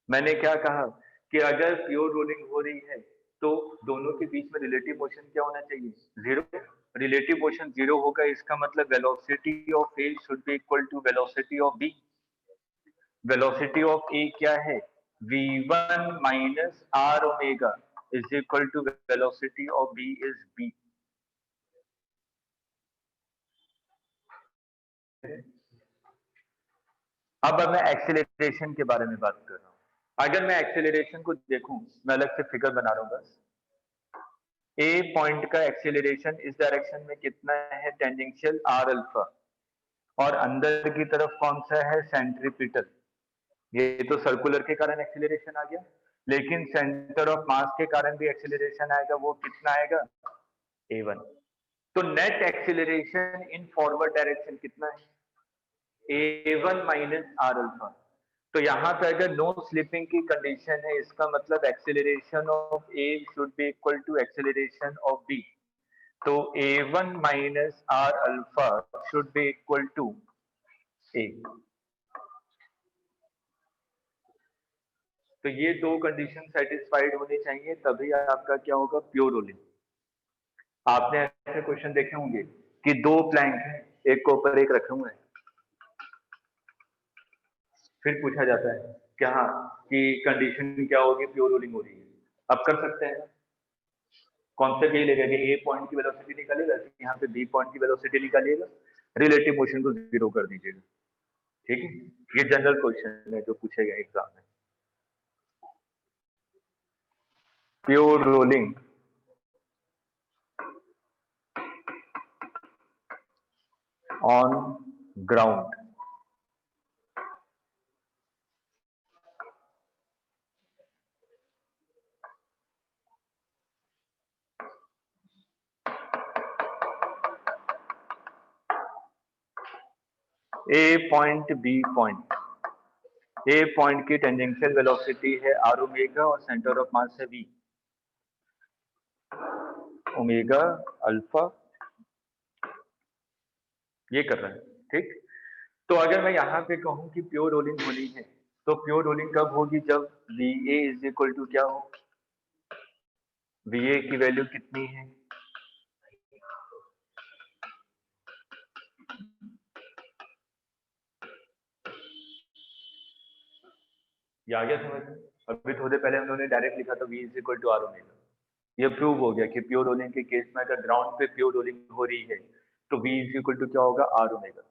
मैंने क्या कहा कि अगर प्योर रोलिंग हो रही है तो दोनों के बीच में रिलेटिव मोशन क्या होना चाहिए? जीरो। रिलेटिव मोशन जीरो होगा, इसका मतलब velocity of A should be equal to velocity of B. Velocity of A क्या है? v1 minus r omega is equal to velocity of b is b। अब मैं एक्सेलरेशन के बारे में बात कर रहा हूं। अगर मैं एक्सेलरेशन को देखूं, मैं अलग से फिगर बना रहा हूं बस। ए पॉइंट का एक्सेलरेशन इस डायरेक्शन में कितना है? टेंजेंशियल आर अल्फा, और अंदर की तरफ कौन सा है? सेंट्रीपिटल। ये तो सर्कुलर के कारण एक्सेलरेशन आ गया, लेकिन सेंटर ऑफ मास के कारण भी एक्सेलरेशन आएगा। वो कितना आएगा? a1। तो net acceleration in forward direction कितना है? a1 minus R alpha. तो यहाँ पे अगर नो स्लिपिंग की कंडीशन है, इसका मतलब acceleration of A should be equal to acceleration of B. तो a1 minus R alpha should be equal to A. तो ये दो कंडीशन सेटिस्फाइड होनी चाहिए, तभी आपका क्या होगा? Pure rolling. आपने ऐसे क्वेश्चन देखे होंगे कि दो प्लैंक हैं, एक के ऊपर एक रखे हुए हैं, फिर पूछा जाता है कि हाँ कि कंडीशन क्या होगी? प्योर रोलिंग हो रही है। अब कर सकते हैं, कॉन्सेप्ट यही लगेगा कि ए पॉइंट की वेलोसिटी निकालिएगा, यहाँ पे बी पॉइंट की वेलोसिटी निकालिएगा, रिलेटिव मोशन को जीरो कर दीजिएगा। ठीक है, ये जनरल क्वेश्चन है जो पूछेगा एग्जाम में। Pure rolling on ground. A point B point, A point की टेंजेंशियल वेलोसिटी है आर ओमेगा और सेंटर ऑफ मास है वी ओमेगा अल्फा। ये कर रहा है ठीक। तो अगर मैं यहाँ पे कहूँ कि प्योर रोलिंग होनी है, तो प्योर रोलिंग कब होगी? जब VA इज इक्वल टू क्या हो? VA की वैल्यू कितनी है? ये आ गया समझ में? अभी थोड़े पहले हम लोगों ने डायरेक्ट लिखा था V is equal to R omega. ये प्रूव हो गया कि प्योर रोलिंग के केस में अगर ग्राउंड पे प्योर रोलिंग हो रही है तो V इज इक्वल टू क्या होगा? Are omega.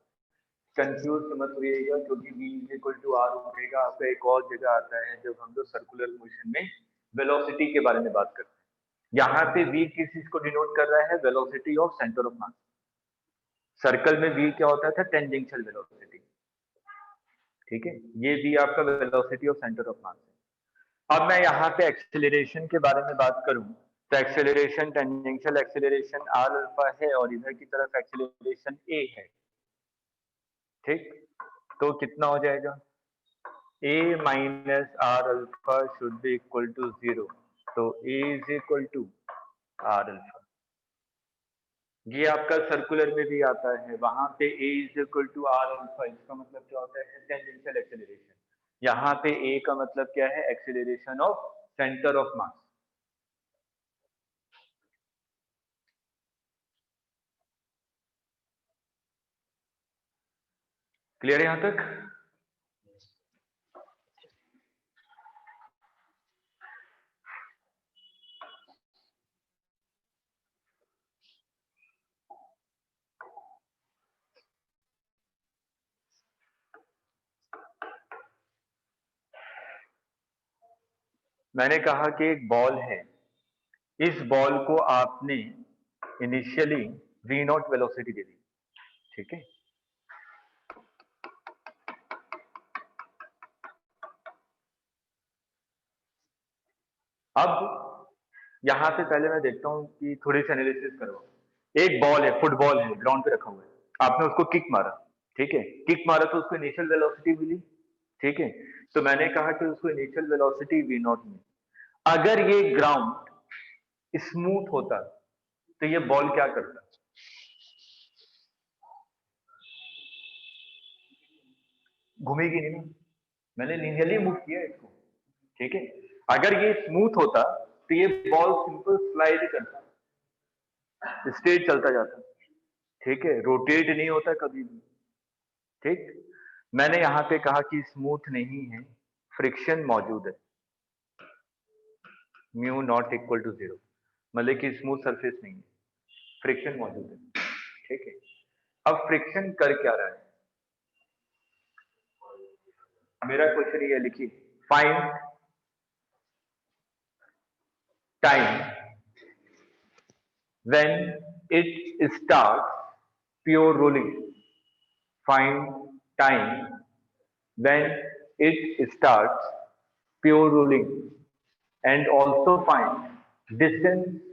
कंफ्यूज मत होइएगा, क्योंकि V is equal to R omega आपका एक और जगह आता है जब हम लोग सर्कुलर मोशन में वेलोसिटी के बारे में बात करते हैं। यहाँ पे V किस चीज को डिनोट कर रहा है? Velocity of centre of mass. Circle में V क्या होता था? Tangential velocity. ठीक है, ये V आपका velocity of centre of mass है। अब मैं यहाँ पे एक्सेलरेशन के बारे में बात करूं तो acceleration tangential acceleration R alpha है और इधर की तरफ एक्सेलरेशन ए है। ठीक, तो कितना हो जाएगा? a minus R alpha should be equal to 0। तो a is equal to R alpha. ये आपका सर्कुलर में भी आता है, वहां पे a is equal to R alpha, इसका मतलब क्या होता है? Tangential acceleration. यहाँ पे a का मतलब क्या है? Acceleration of centre of mass. Clear है यहां तक? मैंने कहा कि एक बॉल है, इस बॉल को आपने इनिशियली v नॉट वेलोसिटी दे दी। ठीक है, अब यहां पे पहले मैं देखता हूं कि थोड़ी सी एनालिसिस करो। एक बॉल है, फुटबॉल है, ग्राउंड पे रखा हुआ है, आपने उसको किक मारा। ठीक है, किक मारा तो उसको इनिशियल वेलोसिटी मिली। ठीक है, तो मैंने कहा कि उसको इनिशियल वेलोसिटी v नॉट मिली। अगर ये ग्राउंड स्मूथ होता तो ये बॉल क्या करता? घूमेगी नहीं ना, मैंने लिनियरली मूव किया इसको। ठीक है, अगर ये स्मूथ होता तो ये बॉल सिंपल स्लाइड करता, स्ट्रेट चलता जाता। ठीक है, रोटेट नहीं होता कभी भी। ठीक, मैंने यहाँ पे कहा कि स्मूथ नहीं है, फ्रिक्शन मौजूद है, म्यू नॉट इक्वल टू 0, मतलब कि स्मूथ सरफेस नहीं है, फ्रिक्शन मौजूद है। ठीक है, अब फ्रिक्शन कर क्या रहा है? मेरा क्वेश्चन ये लिखिए, find time when it starts pure rolling. Find time when it starts pure rolling, and also find distance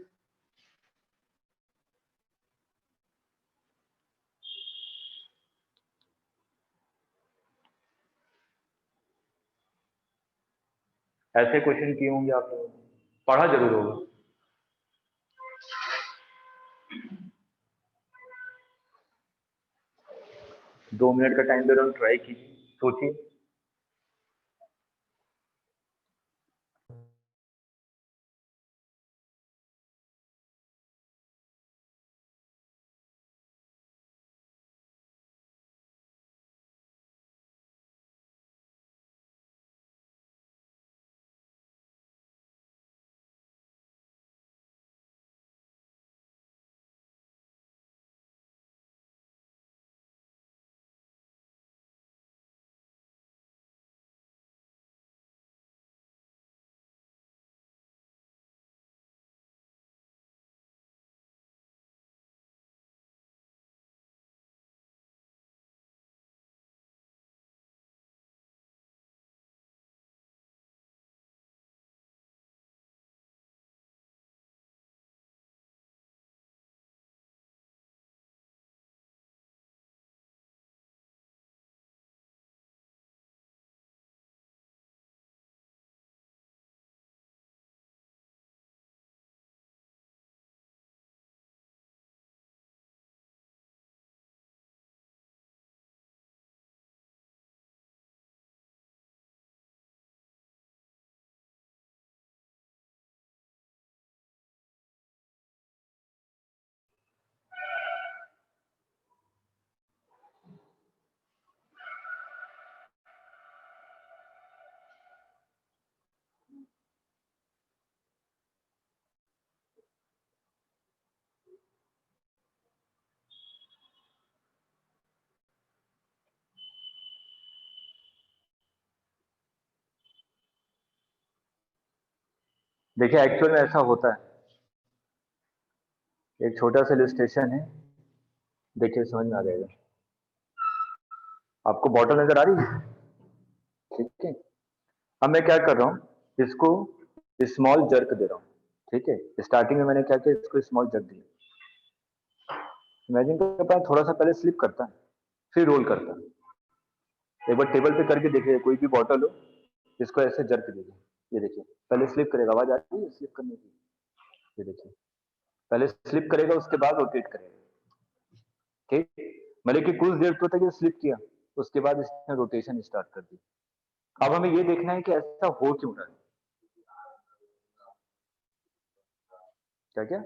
ऐसे क्वेश्चन किए होंगे आप लोगों ने, पढ़ा जरूर होगा। 2 मिनट का टाइम दे रहा हूँ, ट्राई कीजिए, सोचिए। देखिए एक्चुअल में ऐसा होता है, एक छोटा सा इलस्ट्रेशन है, देखिए समझ में आ जाएगा। आपको बॉटल नजर आ रही है, ठीक है। अब मैं क्या कर रहा हूँ, इसको स्मॉल जर्क दे रहा हूँ, ठीक है। स्टार्टिंग में मैंने क्या किया, इसको स्मॉल जर्क दिया। इमेजिन कर पाए, थोड़ा सा पहले स्लिप करता है, फिर रोल करता है। एक बार टेबल पे करके देखिए, कोई भी बॉटल हो, इसको ऐसे जर्क दीजिए, ये देखिए पहले स्लिप करेगा, आवाज आ रही है स्लिप करने की, ये देखिए पहले स्लिप करेगा, उसके बाद रोटेट करेगा, ठीक। मतलब कि कुछ देर तो तक ये स्लिप किया, उसके बाद इसने रोटेशन स्टार्ट कर दी। अब हमें ये देखना है कि ऐसा हो क्यों रहा है, क्या क्या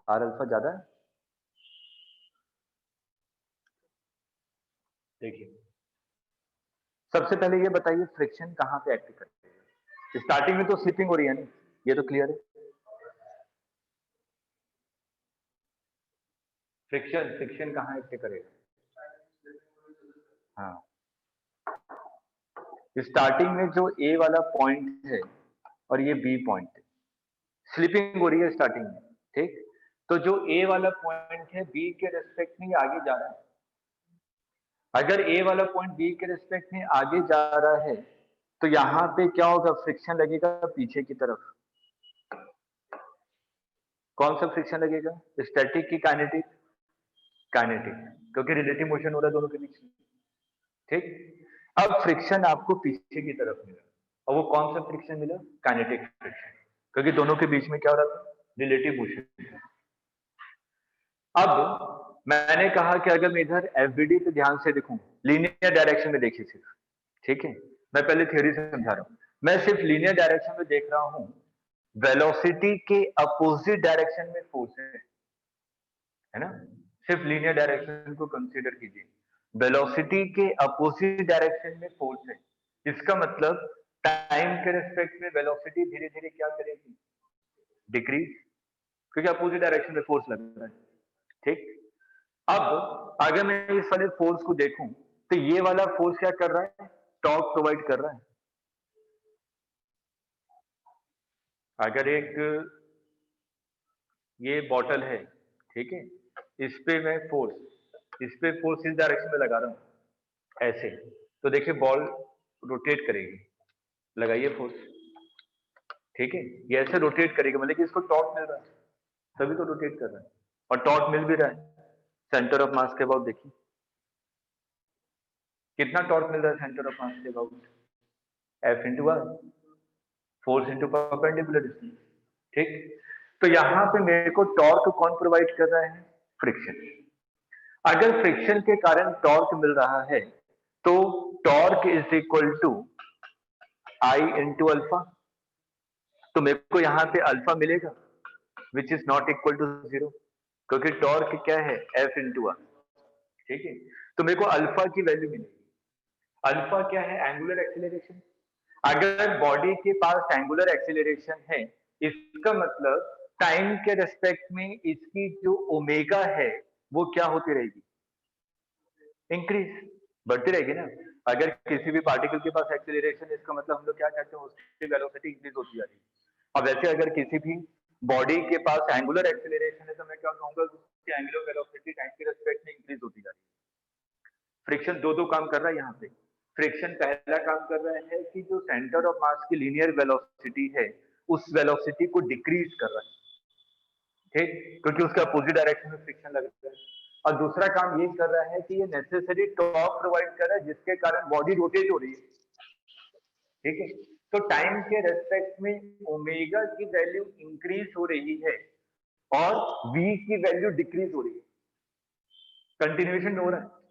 आर अल्फा ज्यादा है। देखिए सबसे पहले ये बताइए, फ्रिक्शन कहाँ पे एक्ट करते हैं। स्टार्टिंग में तो स्लिपिंग हो रही है ना, ये तो क्लियर है। फ्रिक्शन फ्रिक्शन कहाँ एक्ट करेगा, हाँ स्टार्टिंग में जो ए वाला पॉइंट है और ये बी पॉइंट है, स्लिपिंग हो रही है स्टार्टिंग में, ठीक। तो जो ए वाला पॉइंट है बी के रेस्पेक्ट में आगे जा रहा है। अगर ए वाला पॉइंट बी के रेस्पेक्ट में आगे जा रहा है तो यहाँ पे क्या होगा, फ्रिक्शन लगेगा पीछे की तरफ। कौन सा फ्रिक्शन लगेगा, स्टैटिक की काइनेटिक, काइनेटिक, क्योंकि रिलेटिव मोशन हो रहा है दोनों के बीच में, ठीक। अब फ्रिक्शन आपको पीछे की तरफ मिला, और वो कौन सा फ्रिक्शन मिला, काइनेटिक फ्रिक्शन, क्योंकि दोनों के बीच में क्या हो रहा था, रिलेटिव मोशन। अब मैंने कहा कि अगर मैं इधर एफबीडी पे ध्यान से देखूं, लीनियर डायरेक्शन में देखिए सिर्फ, ठीक है। मैं पहले थ्योरी से समझा रहा हूं, मैं सिर्फ लीनियर डायरेक्शन में देख रहा हूं, वेलोसिटी के अपोजिट डायरेक्शन में फोर्स है ना। सिर्फ लीनियर डायरेक्शन को कंसीडर कीजिए, वेलोसिटी के अपोजिट डायरेक्शन में फोर्स है, इसका मतलब टाइम के रेस्पेक्ट में वेलोसिटी धीरे धीरे क्या करेगी, डिक्रीज, क्योंकि अपोजिट डायरेक्शन में फोर्स लग रहा है, ठीक। अब अगर मैं इस वाले फोर्स को देखूं तो ये वाला फोर्स क्या कर रहा है, टॉर्क प्रोवाइड कर रहा है। अगर एक ये बॉटल है, ठीक है, इस पे मैं फोर्स, इस पे फोर्स इस डायरेक्शन में लगा रहा हूं ऐसे, तो देखिए बॉल रोटेट करेगी, लगाइए फोर्स, ठीक है, ये ऐसे रोटेट करेगी, मतलब कि इसको टॉर्क मिल रहा है, तभी तो रोटेट कर रहा है, और टॉर्क मिल भी रहा है। सेंटर ऑफ मास के अबाउट देखिए कितना टॉर्क मिल रहा है सेंटर ऑफ मास के about, F into R, force into perpendicular distance, ठीक। तो यहां पे मेरे को टॉर्क कौन प्रोवाइड कर रहा है, फ्रिक्शन। अगर फ्रिक्शन के कारण टॉर्क मिल रहा है तो torque is equal to I into alpha, तो मेरे को यहां पे अल्फा मिलेगा which is not equal to 0, क्योंकि टॉर्क क्या है, एफ इंटू आर, ठीक है। तो मेरे को अल्फा की वैल्यू मिलेगी। अल्फा क्या है, एंगुलर एक्सीलरेशन। अगर बॉडी के पास एंगुलर एक्सीलरेशन है, इसका मतलब टाइम के रेस्पेक्ट में इसकी जो ओमेगा है वो क्या होती रहेगी, इंक्रीज, बढ़ती रहेगी ना। अगर किसी भी पार्टिकल के पास एक्सीलरेशन है, इसका मतलब हम लोग क्या कहते हैं, उसकी वेलोसिटी इंक्रीज होती जा रही है। और वैसे अगर किसी भी बॉडी के पास एंगुलर एक्सीलरेशन है तो मैं क्या कहूंगा, उसकी एंगुलर वेलोसिटी टाइम के रेस्पेक्ट में इंक्रीज होती जा रही है। फ्रिक्शन दो काम कर रहा है यहाँ पे। फ्रिक्शन पहला काम कर रहा है कि जो सेंटर ऑफ मास की लीनियर वेलोसिटी है उस वेलोसिटी को डिक्रीज कर रहा है, ठीक, क्योंकि उसके अपोजिट डायरेक्शन में फ्रिक्शन लग रहा है। और दूसरा काम ये कर रहा है कि ये नेसेसरी टॉर्क प्रोवाइड कर रहा है जिसके कारण बॉडी रोटेट हो रही है, ठीक है। तो टाइम के रेस्पेक्ट में ओमेगा की वैल्यू इंक्रीज हो रही है और वी की वैल्यू डिक्रीज हो रही है, कंटिन्यूएशन में हो रहा है।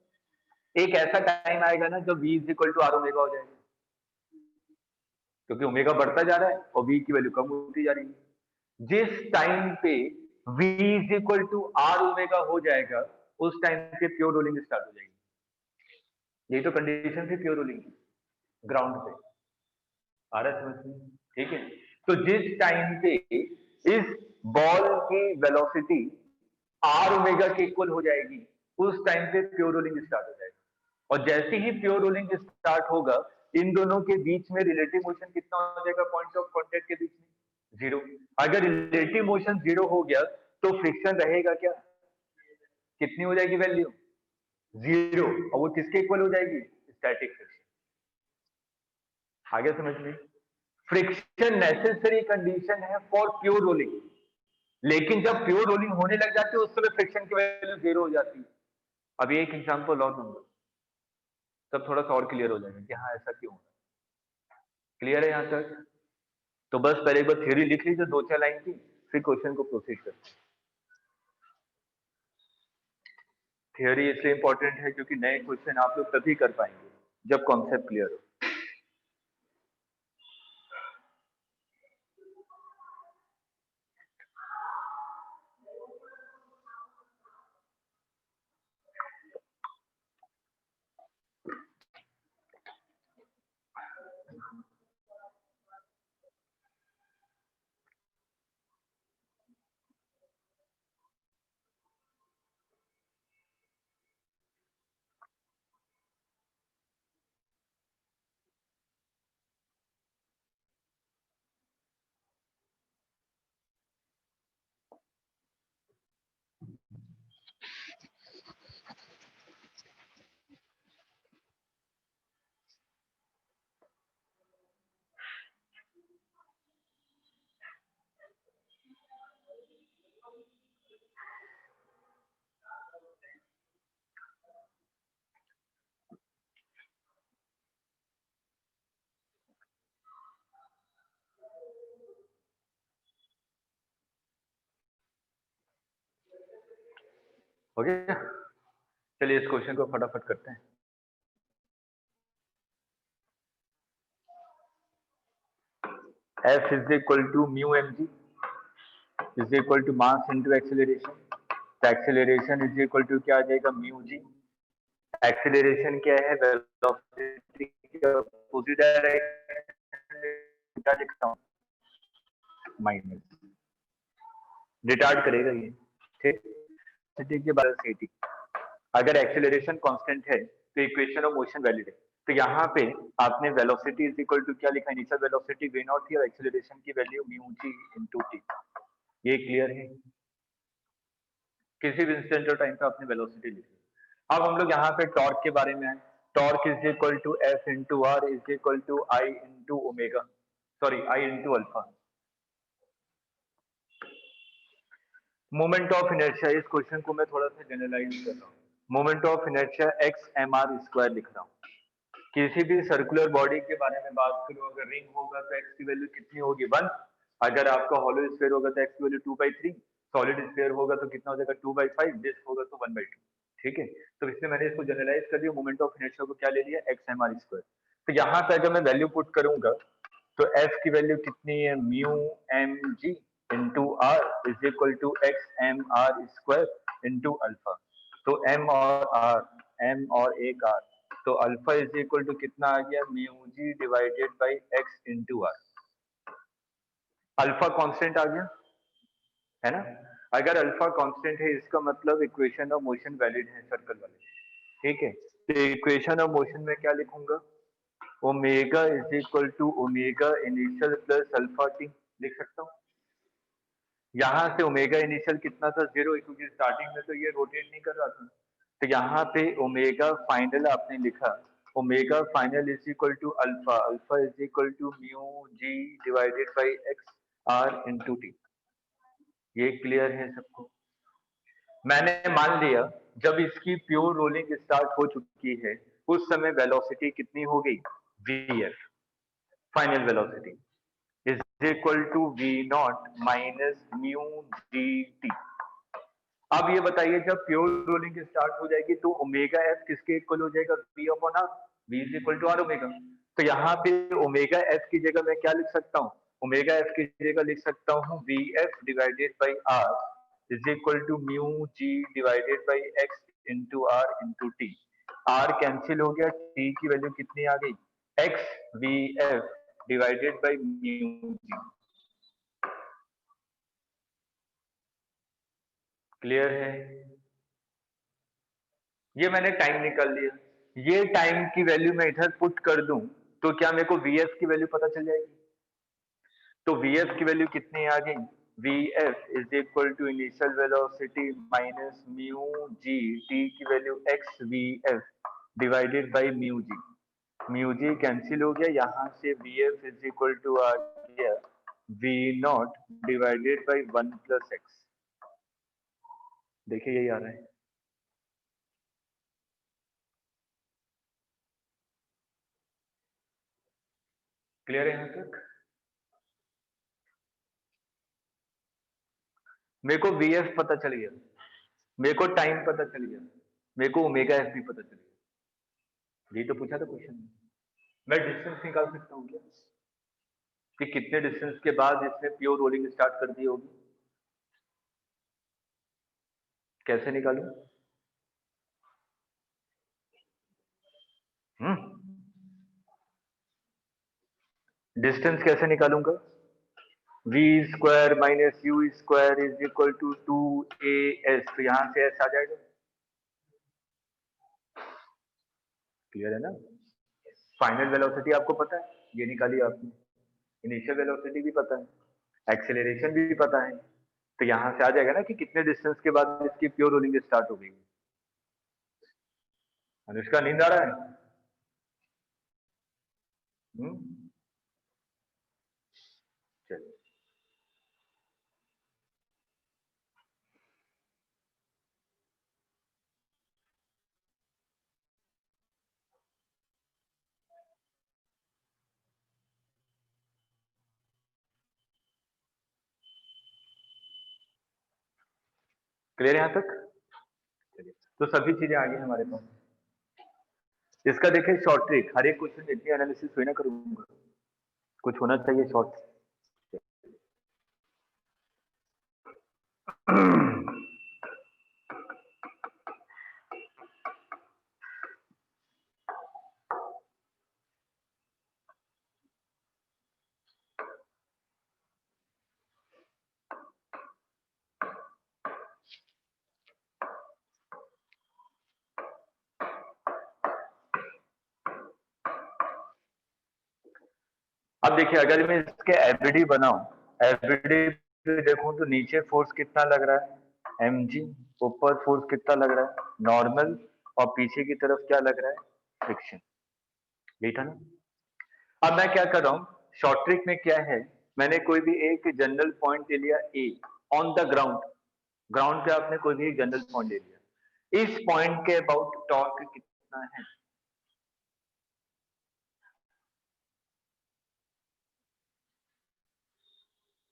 एक ऐसा टाइम आएगा ना जब v is equal to R omega हो जाएगा, क्योंकि ओमेगा बढ़ता जा रहा है और v की वैल्यू कम होती जा रही है। जिस टाइम पे v is equal to R omega हो जाएगा उस टाइम पे प्योर रोलिंग स्टार्ट हो जाएगी। यही तो कंडीशन थी प्योर रोलिंग की, ग्राउंड पे, आ रहा है समझ में, ठीक है। तो जिस टाइम पे इस बॉल की वेलोसिटी आर ओमेगा के इक्वल हो जाएगी उस टाइम पे प्योर रोलिंग स्टार्ट हो जाएगा, और जैसे ही प्योर रोलिंग स्टार्ट होगा इन दोनों के बीच में रिलेटिव मोशन कितना हो जाएगा पॉइंट ऑफ कांटेक्ट के बीच में? 0। अगर रिलेटिव मोशन 0 हो गया तो फ्रिक्शन रहेगा क्या? कितनी हो जाएगी वैल्यू? 0। और वो किसके इक्वल हो जाएगी? Static friction. आगे समझ में? फ्रिक्शन नेसेसरी कंडीशन है फॉर प्योर रोलिंग, लेकिन जब प्योर रोलिंग होने लग जाती है उस समय फ्रिक्शन की वैल्यू 0 हो जाती है। अभी एक एग्जांपल और दूंगा, तब थोड़ा सा और क्लियर हो जाएगा कि हाँ ऐसा क्यों हो रहा है। क्लियर है यहाँ तक? तो बस पहले एक बार थ्योरी लिख लीजिए 2-4 लाइन की, फिर क्वेश्चन को प्रोसीड करते हैं। थ्योरी इसलिए इंपॉर्टेंट है क्योंकि नए क्वेश्चन आप लोग तभी कर पाएंगे जब कॉन्सेप्ट क्लियर हो। हो गया? चलिए इस क्वेश्चन को फटाफट करते हैं। F is equal to mu mg is equal to mass into acceleration। तो acceleration is equal to क्या आ जाएगा? mu g। acceleration क्या है? velocity के opposite direction क्या लिखता हूँ? माइनस। रिटार्ड करेगा ये, ठीक? velocity के बाद ct। अगर एक्सेलरेशन कांस्टेंट है तो इक्वेशन ऑफ मोशन वैलिड है। तो यहाँ पे आपने वेलोसिटी इज इक्वल टू क्या लिखा? इनिशियल वेलोसिटी v नॉट थी और एक्सेलरेशन की value mu G into T. ये क्लियर है? किसी भी इंस्टेंट ऑफ टाइम पे आपने वेलोसिटी लिखी। अब हम लोग यहाँ पे टॉर्क के बारे में आए। Torque is equal to F into R is equal to I into omega, sorry I into alpha. Moment of inertia, इस क्वेश्चन को मैं थोड़ा सा जनरलाइज कर रहा हूँ। Moment of inertia X M R square लिख रहा हूँ। किसी भी सर्कुलर बॉडी के बारे में बात करूं, अगर रिंग होगा तो एक्स की वैल्यू कितनी होगी? 1। अगर आपका हॉलो स्फीयर होगा तो एक्स की वैल्यू 2/3। सॉलिड स्फीयर होगा तो कितना हो जाएगा? 2/5। डिस्क होगा तो 1/2। ठीक है, तो इसलिए मैंने इसको जनरलाइज कर दिया। मोमेंट ऑफ इनर्शिया को क्या ले लिया? X M R square. तो यहाँ पे अगर मैं वैल्यू पुट करूंगा तो एफ की वैल्यू कितनी है? Mu M G into R is equal to X M R square into alpha. तो एम और आर, एम और एक आर, तो अल्फा इज इक्वल टू कितना आ गया? Mu ji divided by x into R. Alpha constant आ गया है ना? अगर अल्फा कांस्टेंट है इसका मतलब इक्वेशन ऑफ मोशन वैलिड है सर्कल वाले। ठीक है, तो इक्वेशन ऑफ मोशन में क्या लिखूंगा? Omega is equal to omega initial plus alpha T लिख सकता हूँ। यहाँ से ओमेगा इनिशियल कितना था? 0, क्योंकि स्टार्टिंग में तो ये रोटेट नहीं कर रहा था। तो यहाँ पे ओमेगा फाइनल आपने लिखा, omega final is equal to alpha, alpha is equal to mu ji divided by X R into T. ये क्लियर है सबको? मैंने मान लिया जब इसकी प्योर रोलिंग स्टार्ट हो चुकी है उस समय वेलोसिटी कितनी हो गई? vf, final velocity is equal to v naught minus mu D T. अब ये बताइए जब प्योर रोलिंग स्टार्ट हो जाएगी तो ओमेगा एफ किसके इक्वल हो जाएगा? v upon R, v is equal to R omega. तो यहाँ पे ओमेगा एफ की जगह मैं क्या लिख सकता हूँ? ओमेगा एफ की जगह लिख सकता हूँ V F divided by R is equal to mu ji divided by x into R into T. R cancel हो गया, टी की वैल्यू कितनी आ गई? X V F divided by mu G. Clear है? ये मैंने टाइम निकाल लिया। ये टाइम की वैल्यू मैं इधर पुट कर दूं तो क्या मेरे को Vf की वैल्यू पता चल जाएगी? तो Vf की वैल्यू कितनी आ गई? Vf is equal to initial velocity minus mu g, T की value x Vf divided by mu g. Mu g cancel हो गया, यहाँ से Vf इज इक्वल टू आ गया V nought divided by 1 plus x. देखिए यही आ रहा है। क्लियर है यहाँ तक? मेरे को Vf पता चल गया, मेरे को टाइम पता चल गया, मेरे को ओमेगा एफ भी पता चल गया। यही तो पूछा था क्वेश्चन में। मैं डिस्टेंस निकाल सकता हूँ क्या कि कितने डिस्टेंस के बाद इसने प्योर रोलिंग स्टार्ट कर दी होगी? कैसे निकालूं? डिस्टेंस कैसे निकालूंगा? v square minus U square is equal to 2as, तो यहां से s आ जाएगा। क्लियर है ना? फाइनल वेलोसिटी आपको पता है, ये निकाली आपने। इनिशियल वेलोसिटी भी पता है, एक्सेलरेशन भी पता है, तो यहां से आ जाएगा ना कि कितने डिस्टेंस के बाद इसकी प्योर रोलिंग स्टार्ट हो गई। अनुष्का नींद आ रहा है? चलिए क्लियर यहाँ तक? चलिए, तो सभी चीजें आ गई हमारे पास। इसका देखिए शॉर्ट ट्रिक, हर एक क्वेश्चन इतनी एनालिसिस हुई ना करूंगा, कुछ होना चाहिए शॉर्ट। अब देखिए अगर मैं इसके एवरीडी बनाऊं, एवरीडी पे देखूं तो नीचे फोर्स कितना लग रहा है mg, ऊपर फोर्स कितना लग रहा है नॉर्मल, और पीछे की तरफ क्या लग रहा है फ्रिक्शन। यही था ना? अब मैं क्या कर रहा हूँ, शॉर्ट ट्रिक में क्या है, मैंने कोई भी एक जनरल पॉइंट ले लिया ए ऑन द ग्राउंड, ग्राउंड पे आपने कोई भी एक जनरल पॉइंट ले लिया, इस पॉइंट के अबाउट टॉर्क कितना है,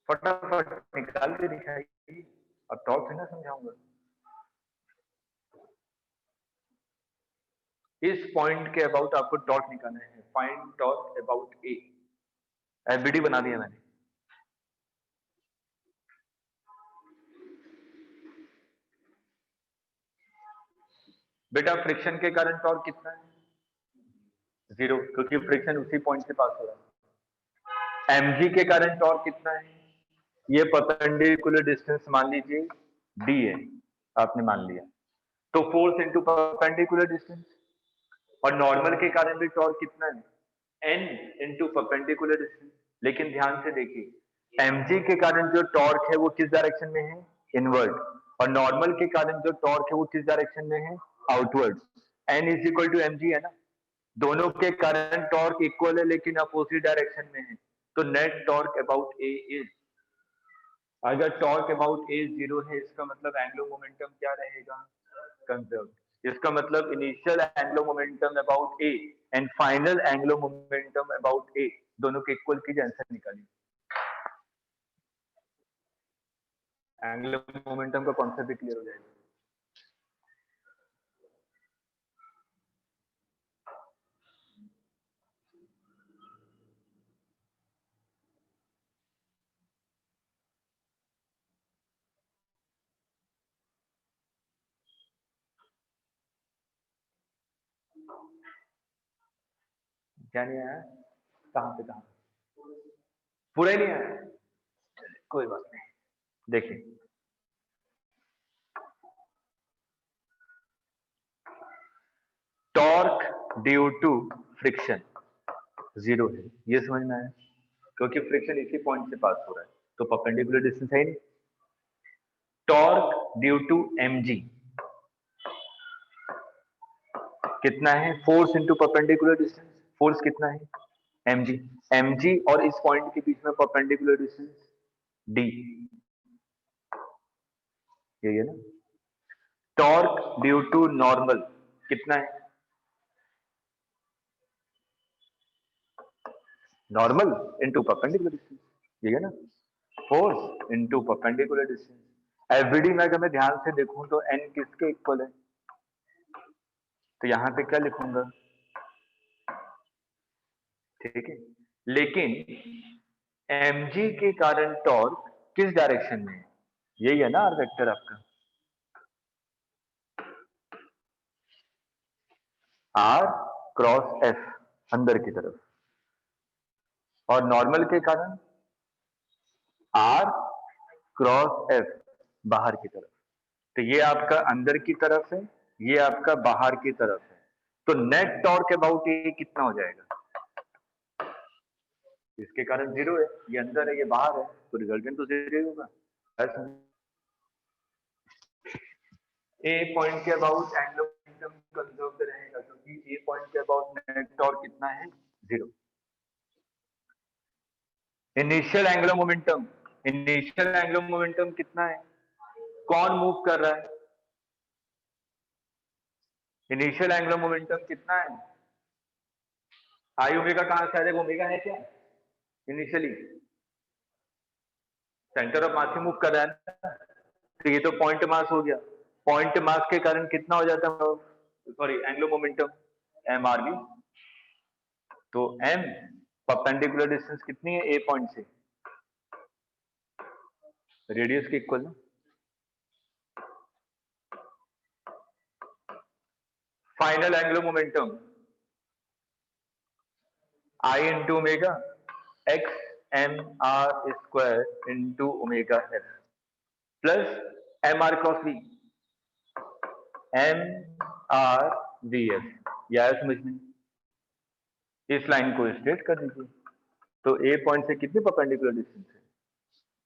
फटाफट निकाल के दिखाइए। अब टॉर्क है ना समझाऊंगा। इस पॉइंट के अबाउट आपको टॉर्क निकालना है, find torque about A. FBD बना दिया मैंने। बेटा फ्रिक्शन के कारण टॉर्क कितना है? 0, क्योंकि फ्रिक्शन उसी पॉइंट से पास हो रहा है। एमजी के कारण टॉर्क कितना है? ये परपेंडिकुलर डिस्टेंस मान लीजिए डी है, आपने मान लिया, तो फोर्स इनटू परपेंडिकुलर डिस्टेंस। और नॉर्मल के कारण भी टॉर्क कितना है? N into perpendicular distance. लेकिन ध्यान से देखिए एमजी के कारण जो टॉर्क है वो किस डायरेक्शन में है? इनवर्ड। और नॉर्मल के कारण जो टॉर्क है वो किस डायरेक्शन में है? Outward. N is equal to MG है ना, दोनों के कारण टॉर्क इक्वल है लेकिन अपोजिट डायरेक्शन में है, तो net torque about A is, अगर टॉर्क अबाउट ए 0 है इसका मतलब एंगुलर मोमेंटम क्या रहेगा? कंजर्व। इसका मतलब initial angular momentum about A and final angular momentum about A दोनों के इक्वल कीजिए, आंसर निकालिए। एंगुलर मोमेंटम का कॉन्सेप्ट भी क्लियर हो जाएगा। क्या नहीं आया? कहां पे कहां? पूरा ही नहीं आया? कोई बात नहीं, देखिए torque due to friction zero है, ये समझ में आया, क्योंकि फ्रिक्शन इसी पॉइंट से पास हो रहा है, तो परपेंडिकुलर डिस्टेंस है ही नहीं। टॉर्क ड्यू टू mg कितना है, force into perpendicular distance, force कितना है mg, mg और इस पॉइंट के बीच में परपेंडिकुलर डिस्टेंस d, यही है ना। टॉर्क ड्यू टू नॉर्मल कितना है, नॉर्मल इंटू परपेंडिकुलर डिस्टेंस, यही है ना, force into perpendicular distance. Every day मैं अगर मैं ध्यान से देखूं तो n किसके इक्वल है, तो यहां पे क्या लिखूंगा, ठीक है, लेकिन mg के कारण टॉर्क किस डायरेक्शन में है, यही है ना आर वेक्टर आपका, r क्रॉस f अंदर की तरफ, और नॉर्मल के कारण r क्रॉस f बाहर की तरफ। तो ये आपका अंदर की तरफ है, ये आपका बाहर की तरफ है, तो नेट टॉर्क अबाउट ये कितना हो जाएगा, इसके कारण जीरो है, ये अंदर है ये बाहर है, तो रिजल्टेंट तो जीरो ही होगा। ए पॉइंट के अबाउट एंगुलर मोमेंटम कंजर्व रहेगा, क्योंकि ए पॉइंट के अबाउट नेट टॉर्क कितना है, zero. Initial angular momentum, initial angular momentum कितना है, कौन मूव कर रहा है, इनिशियल एंगुलर मोमेंटम कितना है, आई ओमेगा कहां से आ जाएगा, ओमेगा है क्या इनिशियली, सेंटर ऑफ मास से मूव कर रहा है ना, तो ये तो पॉइंट मास हो गया, पॉइंट मास के कारण कितना हो जाता है, sorry angular momentum M R B, तो m परपेंडिकुलर डिस्टेंस कितनी है ए पॉइंट से, रेडियस के इक्वल ना। Final angular momentum I into omega X M R square into omega F plus M R cross B, M R B F, यह समझ में, इस लाइन को स्ट्रेट कर दीजिए, तो ए पॉइंट से कितनी परपेंडिकुलर डिस्टेंस है,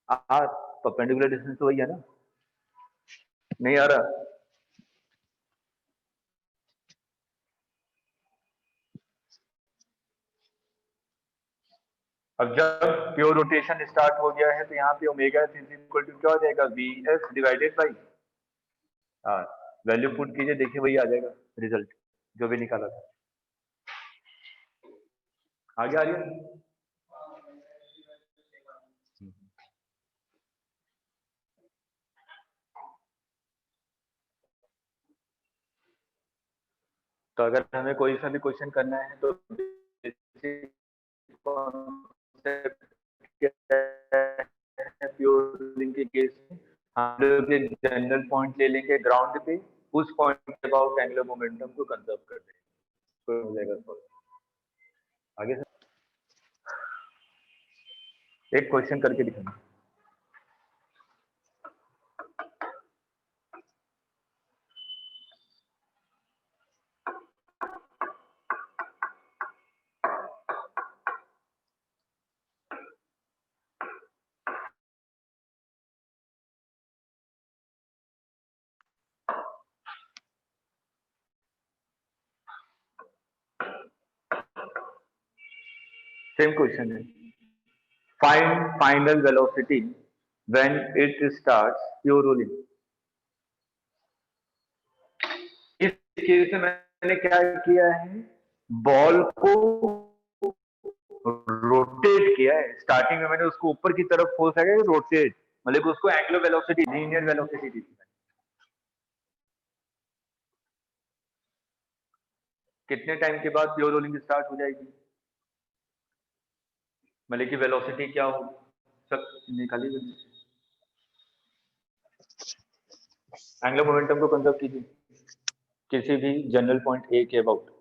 आर, परपेंडिकुलर डिस्टेंस तो वही है ना, नहीं आ रहा, अब जब प्योर रोटेशन स्टार्ट हो गया है तो यहाँ पे omega F is equal to क्या हो जाएगा, V F divided by R, value put कीजिए, देखिए वही आ जाएगा रिजल्ट जो भी निकाला था, आगे आ रही है। तो अगर हमें कोई सा भी क्वेश्चन करना है तो प्योर लिंक के केस में हम लोग एक जनरल पॉइंट ले लेंगे ग्राउंड पे, उस पॉइंट के अबाउट एंगुलर मोमेंटम को कंजर्व कर देंगे, तो हो जाएगा सॉल्व। आगे सर एक क्वेश्चन करके दिखाना। सेम क्वेश्चन है, find final velocity when it starts pure rolling. इस केस में मैंने क्या किया है, बॉल को रोटेट किया है, स्टार्टिंग में मैंने उसको ऊपर की तरफ फोर्स है रोटेट, मतलब उसको एंगुलर वेलोसिटी, लीनियर वेलोसिटी दी थी। कितने टाइम के बाद प्योर रोलिंग स्टार्ट हो जाएगी, मतलब कि वेलोसिटी क्या हो, सब निकालिए, एंगुलर मोमेंटम को कंजर्व कीजिए किसी भी जनरल पॉइंट ए के अबाउट।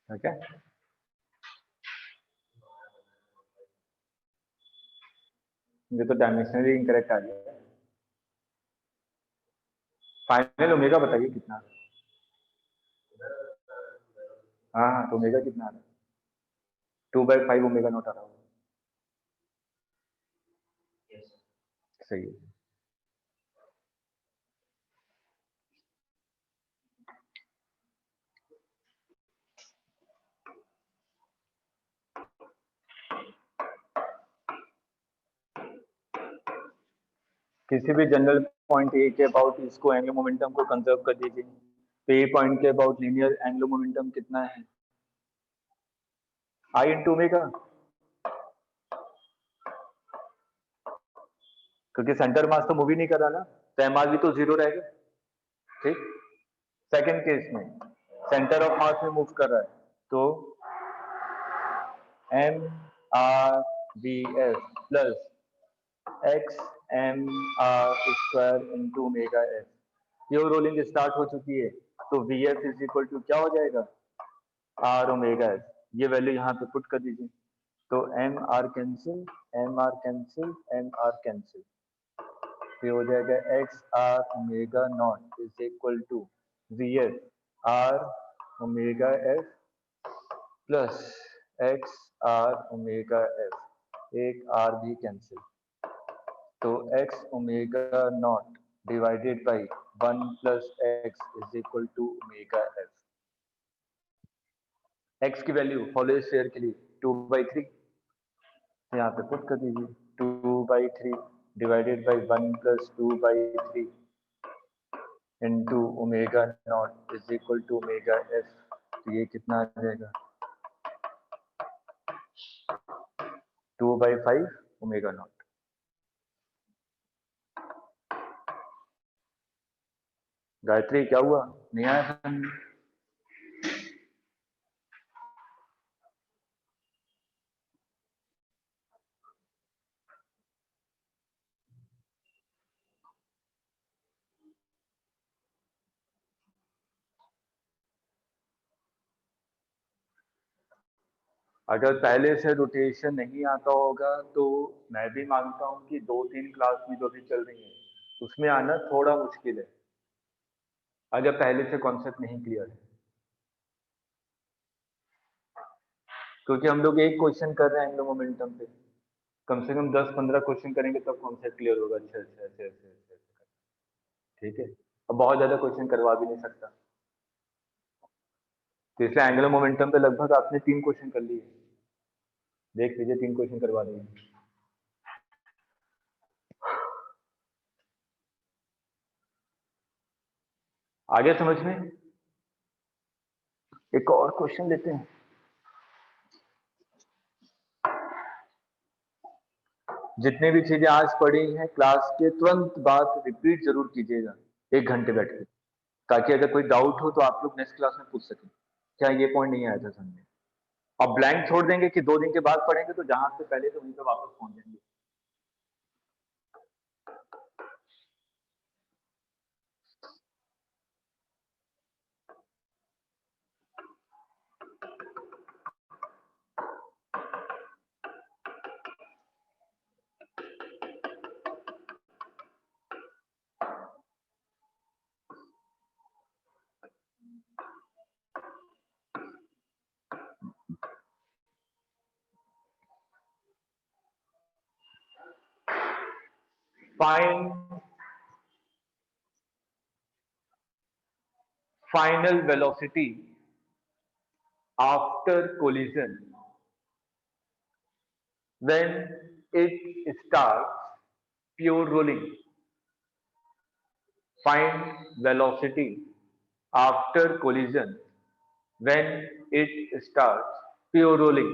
ठीक है, ये तो डायमेंशनली इनकरेक्ट आ गया। फाइनल ओमेगा बताइए कितना। हाँ हाँ, तो ओमेगा कितना आ रहा है? 2/5 ओमेगा नॉट आ रहा होगा। सही है। किसी भी जनरल पॉइंट ए के अबाउट इसको एंगुलर मोमेंटम को कंजर्व कर दीजिए। तो ए पॉइंट के अबाउट लीनियर एंगुलर मोमेंटम कितना है? I इंटू ओमेगा, क्योंकि सेंटर मास तो मूव ही नहीं कर रहा ना, तो एम आर भी तो जीरो रहेगा। ठीक, सेकंड केस में सेंटर ऑफ मास में मूव कर रहा है, तो M R B F plus X M R square into omega F. Pure rolling start हो चुकी है, तो V F is equal to क्या हो जाएगा? R omega F. ये वैल्यू यहाँ पे पुट कर दीजिए, तो M R cancel, M R cancel, M R cancel, ये हो जाएगा X R omega naught is equal to V F R omega F plus X R omega F, एक आर भी कैंसिल, तो X omega naught divided by 1 plus X is equal to omega F. X की value whole sphere के लिए 2/3, यहाँ पे put कर दीजिए, 2/3 divided by 1 plus 2/3 into omega naught is equal to omega F. तो ये कितना आ जाएगा? 2/5 ओमेगा नॉट। गायत्री क्या हुआ, नहीं आया समझ? अगर पहले से रोटेशन नहीं आता होगा तो मैं भी मानता हूँ कि 2-3 क्लास में जो भी चल रही है उसमें आना थोड़ा मुश्किल है, अगर पहले से कॉन्सेप्ट नहीं क्लियर है। क्योंकि हम लोग एक क्वेश्चन कर रहे हैं एंगुलर मोमेंटम पे, कम से कम 10-15 क्वेश्चन करेंगे तब कॉन्सेप्ट क्लियर होगा। अच्छा अच्छा अच्छा अच्छा अच्छा, ठीक है। अब बहुत ज्यादा क्वेश्चन करवा भी नहीं सकता, तो इसलिए एंगुलर मोमेंटम पे लगभग आपने 3 क्वेश्चन कर लिए, देख लीजिए 3 क्वेश्चन करवा दिए। आगे समझ में? एक और क्वेश्चन लेते हैं। जितने भी चीजें आज पढ़ी हैं क्लास के तुरंत बाद रिपीट जरूर कीजिएगा 1 घंटे बैठ के, ताकि अगर कोई डाउट हो तो आप लोग नेक्स्ट क्लास में पूछ सकें, क्या ये पॉइंट नहीं आया था समझ में। अब ब्लैंक छोड़ देंगे कि 2 दिन के बाद पढ़ेंगे, तो जहां से पहले तो वहीं पे वापस पहुंच जाएंगे। Find final velocity after collision when it starts pure rolling. Find velocity after collision when it starts pure rolling.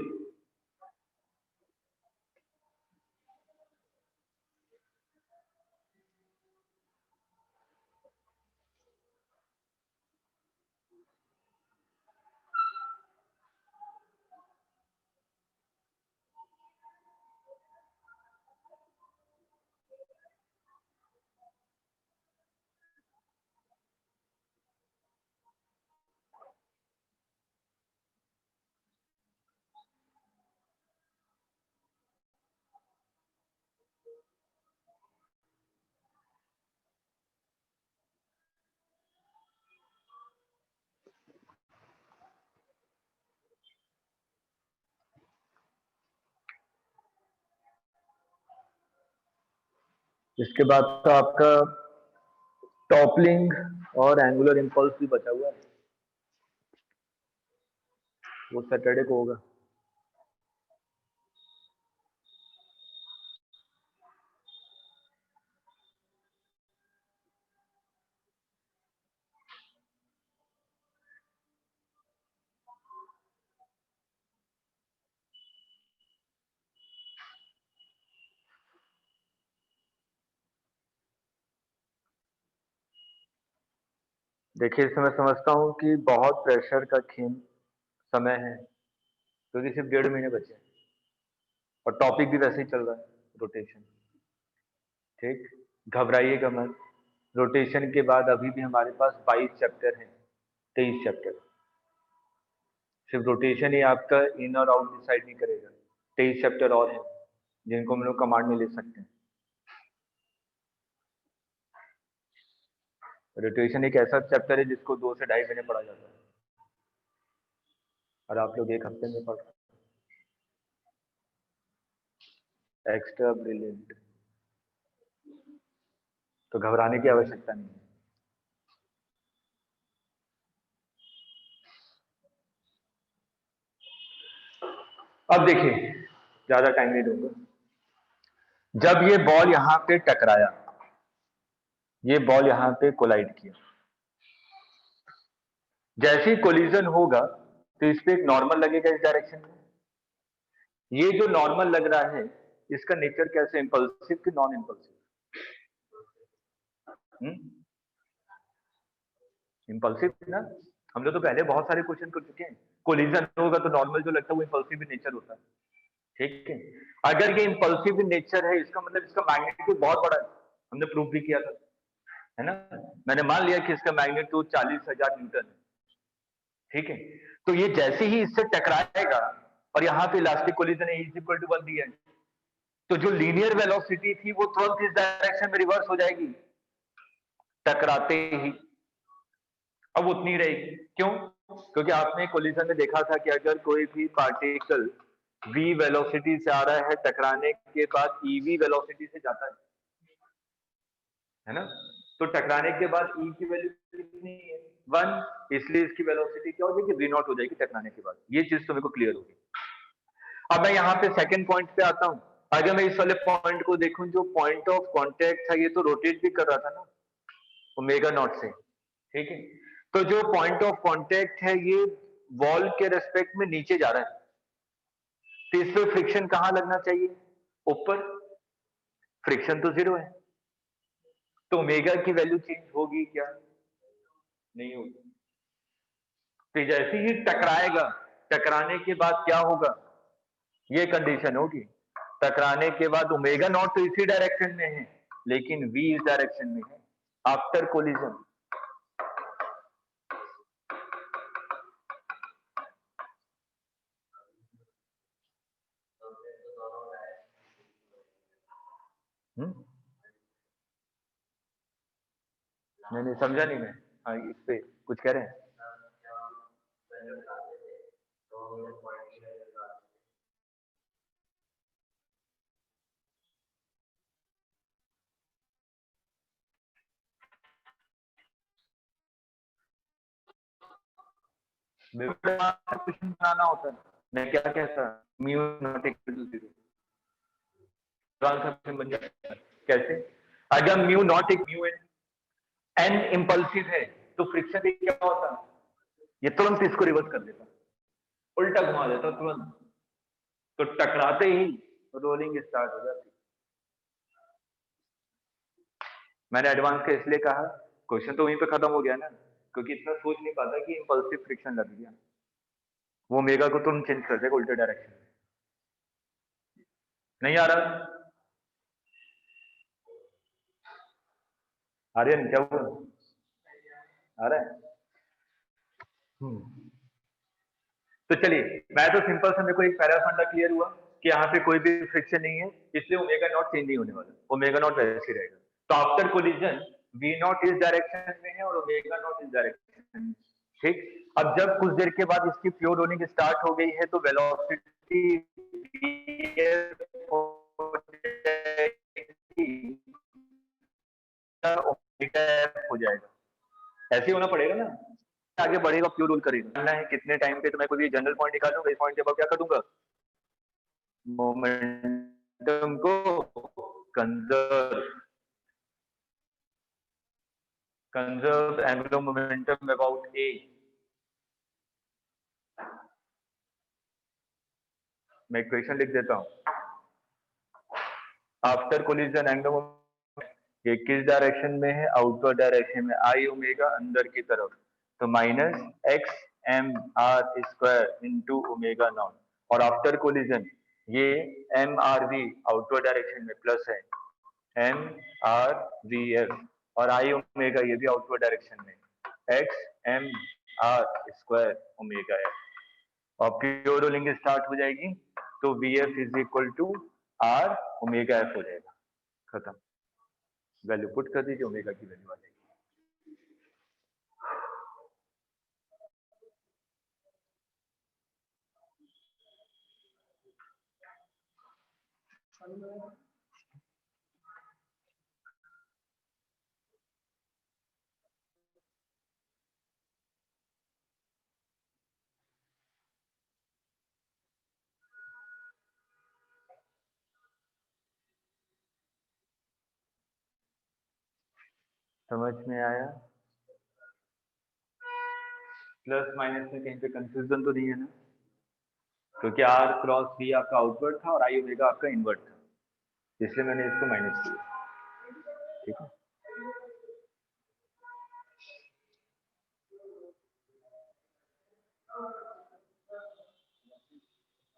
इसके बाद तो आपका टॉपलिंग और एंगुलर इंपल्स भी बचा हुआ है, वो सैटरडे को होगा। देखिए इसमें मैं समझता हूँ कि बहुत प्रेशर का खेल समय है, क्योंकि सिर्फ 1.5 महीने बचे हैं और टॉपिक भी वैसे ही चल रहा है, रोटेशन। ठीक, घबराइएगा मत। रोटेशन के बाद अभी भी हमारे पास 22 चैप्टर हैं, 23 चैप्टर। सिर्फ रोटेशन ही आपका इन और आउट डिसाइड नहीं करेगा, 23 चैप्टर और हैं जिनको हम लोग कमांड में ले सकते हैं। रोटेशन एक ऐसा चैप्टर है जिसको 2 से 2.5 महीने पढ़ा जाता है और आप लोग 1 हफ्ते में पढ़ रहे हैं। एक्स्ट्रा ब्रिलियंट, तो घबराने की आवश्यकता नहीं है। अब देखिए, ज्यादा टाइम नहीं दूंगा। जब ये बॉल यहां पे टकराया, ये बॉल यहां पे कोलाइड किया, जैसे ही कोलिजन होगा तो इस पे एक नॉर्मल लगेगा इस डायरेक्शन में। ये जो नॉर्मल लग रहा है इसका नेचर कैसे, इंपल्सिव कि नॉन इंपल्सिव? इंपल्सिव ना। हम लोग तो पहले बहुत सारे क्वेश्चन कर चुके हैं। कोलिजन होगा तो नॉर्मल जो लगता है वो इंपल्सिव नेचर होता है। ठीक है, अगर ये इंपल्सिव नेचर है इसका मतलब इसका मैग्नीट्यूड बहुत बड़ा है, हमने प्रूव भी किया था, है ना। मैंने मान लिया कि इसका मैग्नीट्यूड 40,000 न्यूटन है। ठीक है, तो ये जैसे ही इससे टकराएगा और यहाँ पे elastic collision is equal to 1 दिया है, तो जो लीनियर वेलोसिटी थी वो तुरंत इस डायरेक्शन में रिवर्स हो जाएगी टकराते ही। अब उतनी रहेगी, क्यों? क्योंकि आपने कोलिजन में देखा था कि अगर कोई भी पार्टिकल v वेलोसिटी से आ रहा है, टकराने के बाद ev वेलोसिटी से जाता है ना, तो टकराने के बाद e की वैल्यू कितनी है? 1, इसलिए इसकी वेलोसिटी क्या हो जाएगी? v0 हो जाएगी टकराने के बाद। ये चीज तो मेरे को क्लियर होगी। अब मैं यहाँ पे सेकंड पॉइंट पे आता हूँ। अगर मैं इस वाले पॉइंट को देखूं, जो पॉइंट ऑफ कांटेक्ट था ये तो रोटेट भी कर रहा था ना ओमेगा नॉट से। ठीक है, तो जो पॉइंट ऑफ कांटेक्ट है ये वॉल के रेस्पेक्ट में नीचे जा रहा है, तो इस पे फ्रिक्शन कहां लगना चाहिए? ऊपर। फ्रिक्शन तो 0 है, तो ओमेगा की वैल्यू चेंज होगी क्या? नहीं होगी। तो जैसे ही टकराएगा, टकराने के बाद क्या होगा? ये कंडीशन होगी, टकराने के बाद ओमेगा नॉट तो इसी डायरेक्शन में है लेकिन v इस डायरेक्शन में है आफ्टर कोलिजन। नहीं समझा नहीं मैं। हाँ, इस पे कुछ कह रहे हैं? क्वेश्चन बनाना होता है, मैं क्या कहता, mu not equal to 0 question बन जाता है। कैसे? अगर म्यू नॉट एक म्यू एन इंपल्सिव है तो फ्रिक्शन क्या होता है? ये तुरंत इसको रिवर्स कर देता, उल्टा घुमा देता तुरंत, तो टकराते ही रोलिंग स्टार्ट हो जाती। मैंने एडवांस का इसलिए कहा, क्वेश्चन तो वहीं पे खत्म हो गया ना, क्योंकि इतना सोच नहीं पाता कि इंपल्सिव फ्रिक्शन लग गया, वो ओमेगा को तुरंत चेंज कर देगा उल्टे डायरेक्शन में। नहीं आ रहा आर्यन? क्या हुआ? आ रहा है? तो चलिए, मैं तो सिंपल से मेरे को एक पैरा फंडा क्लियर हुआ कि यहाँ पे कोई भी फ्रिक्शन नहीं है, इसलिए ओमेगा नॉट चेंज नहीं होने वाला, ओमेगा नॉट वैसे ही रहेगा। तो आफ्टर कोलिजन v नॉट इस डायरेक्शन में है और ओमेगा नॉट इस डायरेक्शन में। ठीक, अब जब कुछ देर के बाद इसकी प्योर रोलिंग स्टार्ट हो गई है तो वेलोसिटी ओमेगा एफ हो जाएगा। ऐसे ही होना पड़ेगा ना, आगे बढ़ेगा प्योर रोल करेगा। जानना है कितने टाइम पे, तो मैं कोई जनरल पॉइंट निकालूंगा, इस पॉइंट के बाद क्या कर दूंगा, मोमेंटम को कंजर्व एंगुलर मोमेंटम अबाउट ए। मैं इक्वेशन लिख देता हूं, आफ्टर कोलिजन एंगुलर ये किस डायरेक्शन में है, आउटवर्ड डायरेक्शन में, आई ओमेगा अंदर की तरफ, तो minus X M R square into omega naught, और आफ्टर कोलिजन ये M R V outward direction में प्लस है एम आर वी एफ, और आई ओमेगा ये भी आउटवर्ड डायरेक्शन में X M R square omega F, और प्योर रोलिंग स्टार्ट हो जाएगी, तो V F is equal to R omega F हो जाएगा, खत्म। वैल्यू पुट कर दीजिए, ओमेगा की वैल्यू आ जाएगी। समझ में आया? प्लस माइनस में कहीं पे कंफ्यूजन तो नहीं है ना, क्योंकि आर क्रॉस बी आपका आउटवर्ड था और आई ओमेगा आपका इनवर्ट था, इसलिए मैंने इसको माइनस किया, ठीक है।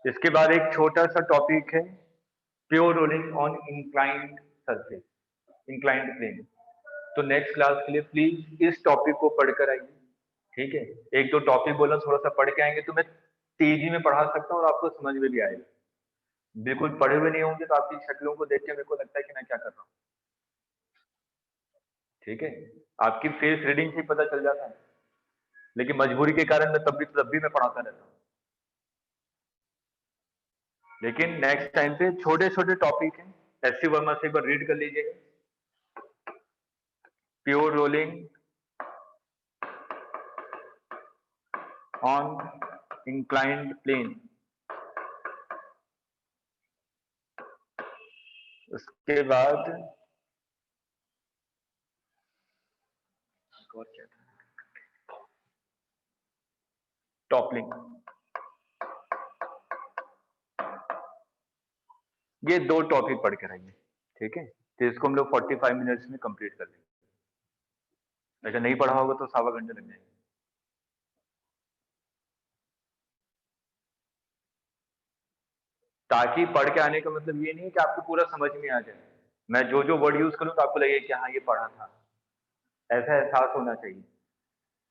इसके बाद एक छोटा सा टॉपिक है, pure rolling on inclined surface, inclined plane. तो नेक्स्ट क्लास के लिए प्लीज इस टॉपिक को पढ़कर आइए, ठीक है। एक दो टॉपिक बोला, थोड़ा सा पढ़ के आएंगे तो मैं तेजी में पढ़ा सकता हूँ और आपको समझ में भी आएगा। बिल्कुल पढ़े हुए नहीं होंगे तो आपकी शक्लों को देख के मेरे को लगता है कि मैं क्या कर रहा हूँ, ठीक है। आपकी फेस रीडिंग से पता चल जाता है, लेकिन मजबूरी के कारण मैं तब भी मैं पढ़ाता रहता हूँ। लेकिन नेक्स्ट टाइम पे छोटे छोटे टॉपिक हैं, एससी वर्मा से एक बार रीड कर लीजिएगा, pure rolling on inclined plane, उसके बाद और क्या था, टॉपलिंग। ये दो टॉपिक पढ़ के आइए, ठीक है। तो इसको हम लोग 45 मिनट्स में कंप्लीट कर लेंगे। अगर नहीं पढ़ा होगा तो सवा घंटे लग जाएंगे। ताकि पढ़ के आने का मतलब ये नहीं है कि आपको पूरा समझ में आ जाए, मैं जो जो वर्ड यूज करूं तो आपको लगे कि हाँ ये पढ़ा था, ऐसा एहसास होना चाहिए।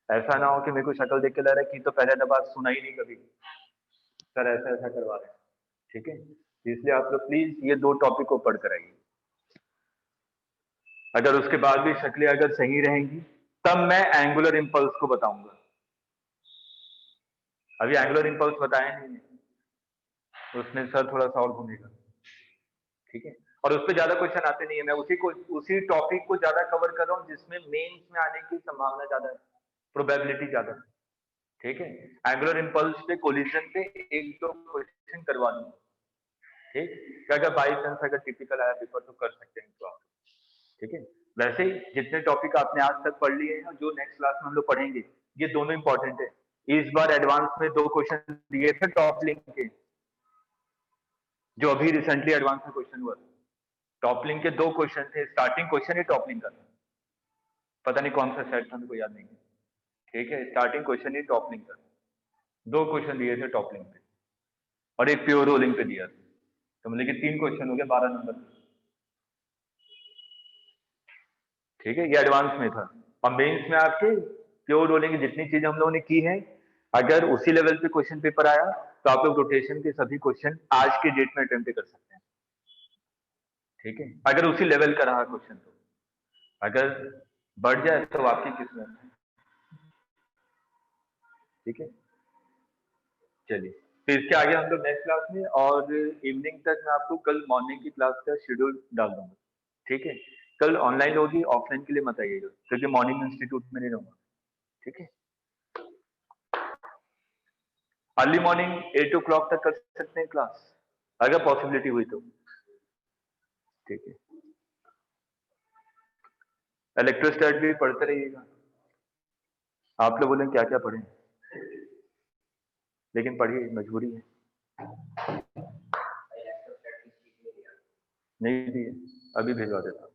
ऐसा ना हो कि मेरे को शक्ल देख के लग रहा है कि तो पहले दफा सुना ही नहीं कभी, सर ऐसा ऐसा करवा रहे हैं, ठीक है। इसलिए आप लोग प्लीज ये दो टॉपिक को पढ़ कर आइए। अगर उसके बाद भी शक्लें अगर सही रहेंगी तब मैं एंगुलर इंपल्स को बताऊंगा। अभी एंगुलर इंपल्स बताया नहीं, उसमें सर थोड़ा सा और घूमेगा, ठीक है। और उस पर ज्यादा क्वेश्चन आते नहीं है, मैं उसी टॉपिक को ज्यादा कवर कर रहा हूँ जिसमें मेंस में आने की संभावना ज्यादा है, प्रोबेबिलिटी ज्यादा है, ठीक है। एंगुलर इंपल्स पे कोलिजन पे एक दो क्वेश्चन करवा दूंगा, ठीक। अगर बाई चांस अगर टिपिकल आया पेपर तो कर सकते हैं तो आप, ठीक है। वैसे ही जितने टॉपिक आपने आज तक पढ़ लिए हैं, जो नेक्स्ट क्लास में हम लोग पढ़ेंगे, ये दोनों इंपॉर्टेंट है। इस बार एडवांस में दो क्वेश्चन दिए थे टॉप लिंक के, जो अभी रिसेंटली एडवांस में क्वेश्चन हुआ, टॉप लिंक के दो क्वेश्चन थे, स्टार्टिंग क्वेश्चन ही टॉप लिंक का था, पता नहीं कौन सा सेट था, मेरे को याद नहीं, ठीक है। स्टार्टिंग क्वेश्चन ही टॉप लिंक का, दो क्वेश्चन दिए थे टॉप लिंक पे और एक प्योर रोलिंग पे दिया था, तो मतलब कि 3 क्वेश्चन हो गए 12 नंबर, ठीक है। ये एडवांस में था। और मेंस में आपके प्योर रोलिंग की जितनी चीजें हम लोगों ने की है, अगर उसी लेवल पे क्वेश्चन पेपर आया तो आप लोग रोटेशन के सभी क्वेश्चन आज के डेट में अटेम्प्ट कर सकते हैं, ठीक है। अगर उसी लेवल का रहा क्वेश्चन, तो अगर बढ़ जाए तो आपकी किस्मत है, ठीक है। चलिए, तो इसके आगे हम लोग नेक्स्ट क्लास में, और इवनिंग तक मैं आपको कल मॉर्निंग की क्लास का शेड्यूल डाल दूंगा, ठीक है। कल ऑनलाइन होगी, ऑफलाइन के लिए मत आइएगा क्योंकि मॉर्निंग इंस्टीट्यूट में नहीं रहूंगा, ठीक है। अर्ली मॉर्निंग 8 o'clock तक कर सकते हैं क्लास, अगर पॉसिबिलिटी हुई तो, ठीक है। इलेक्ट्रोस्टैट भी पढ़ते रहिएगा। आप लोग बोलें क्या क्या पढ़ें, लेकिन पढ़िए, मजबूरी है। नहीं दी है, अभी भिजवा देता हूं।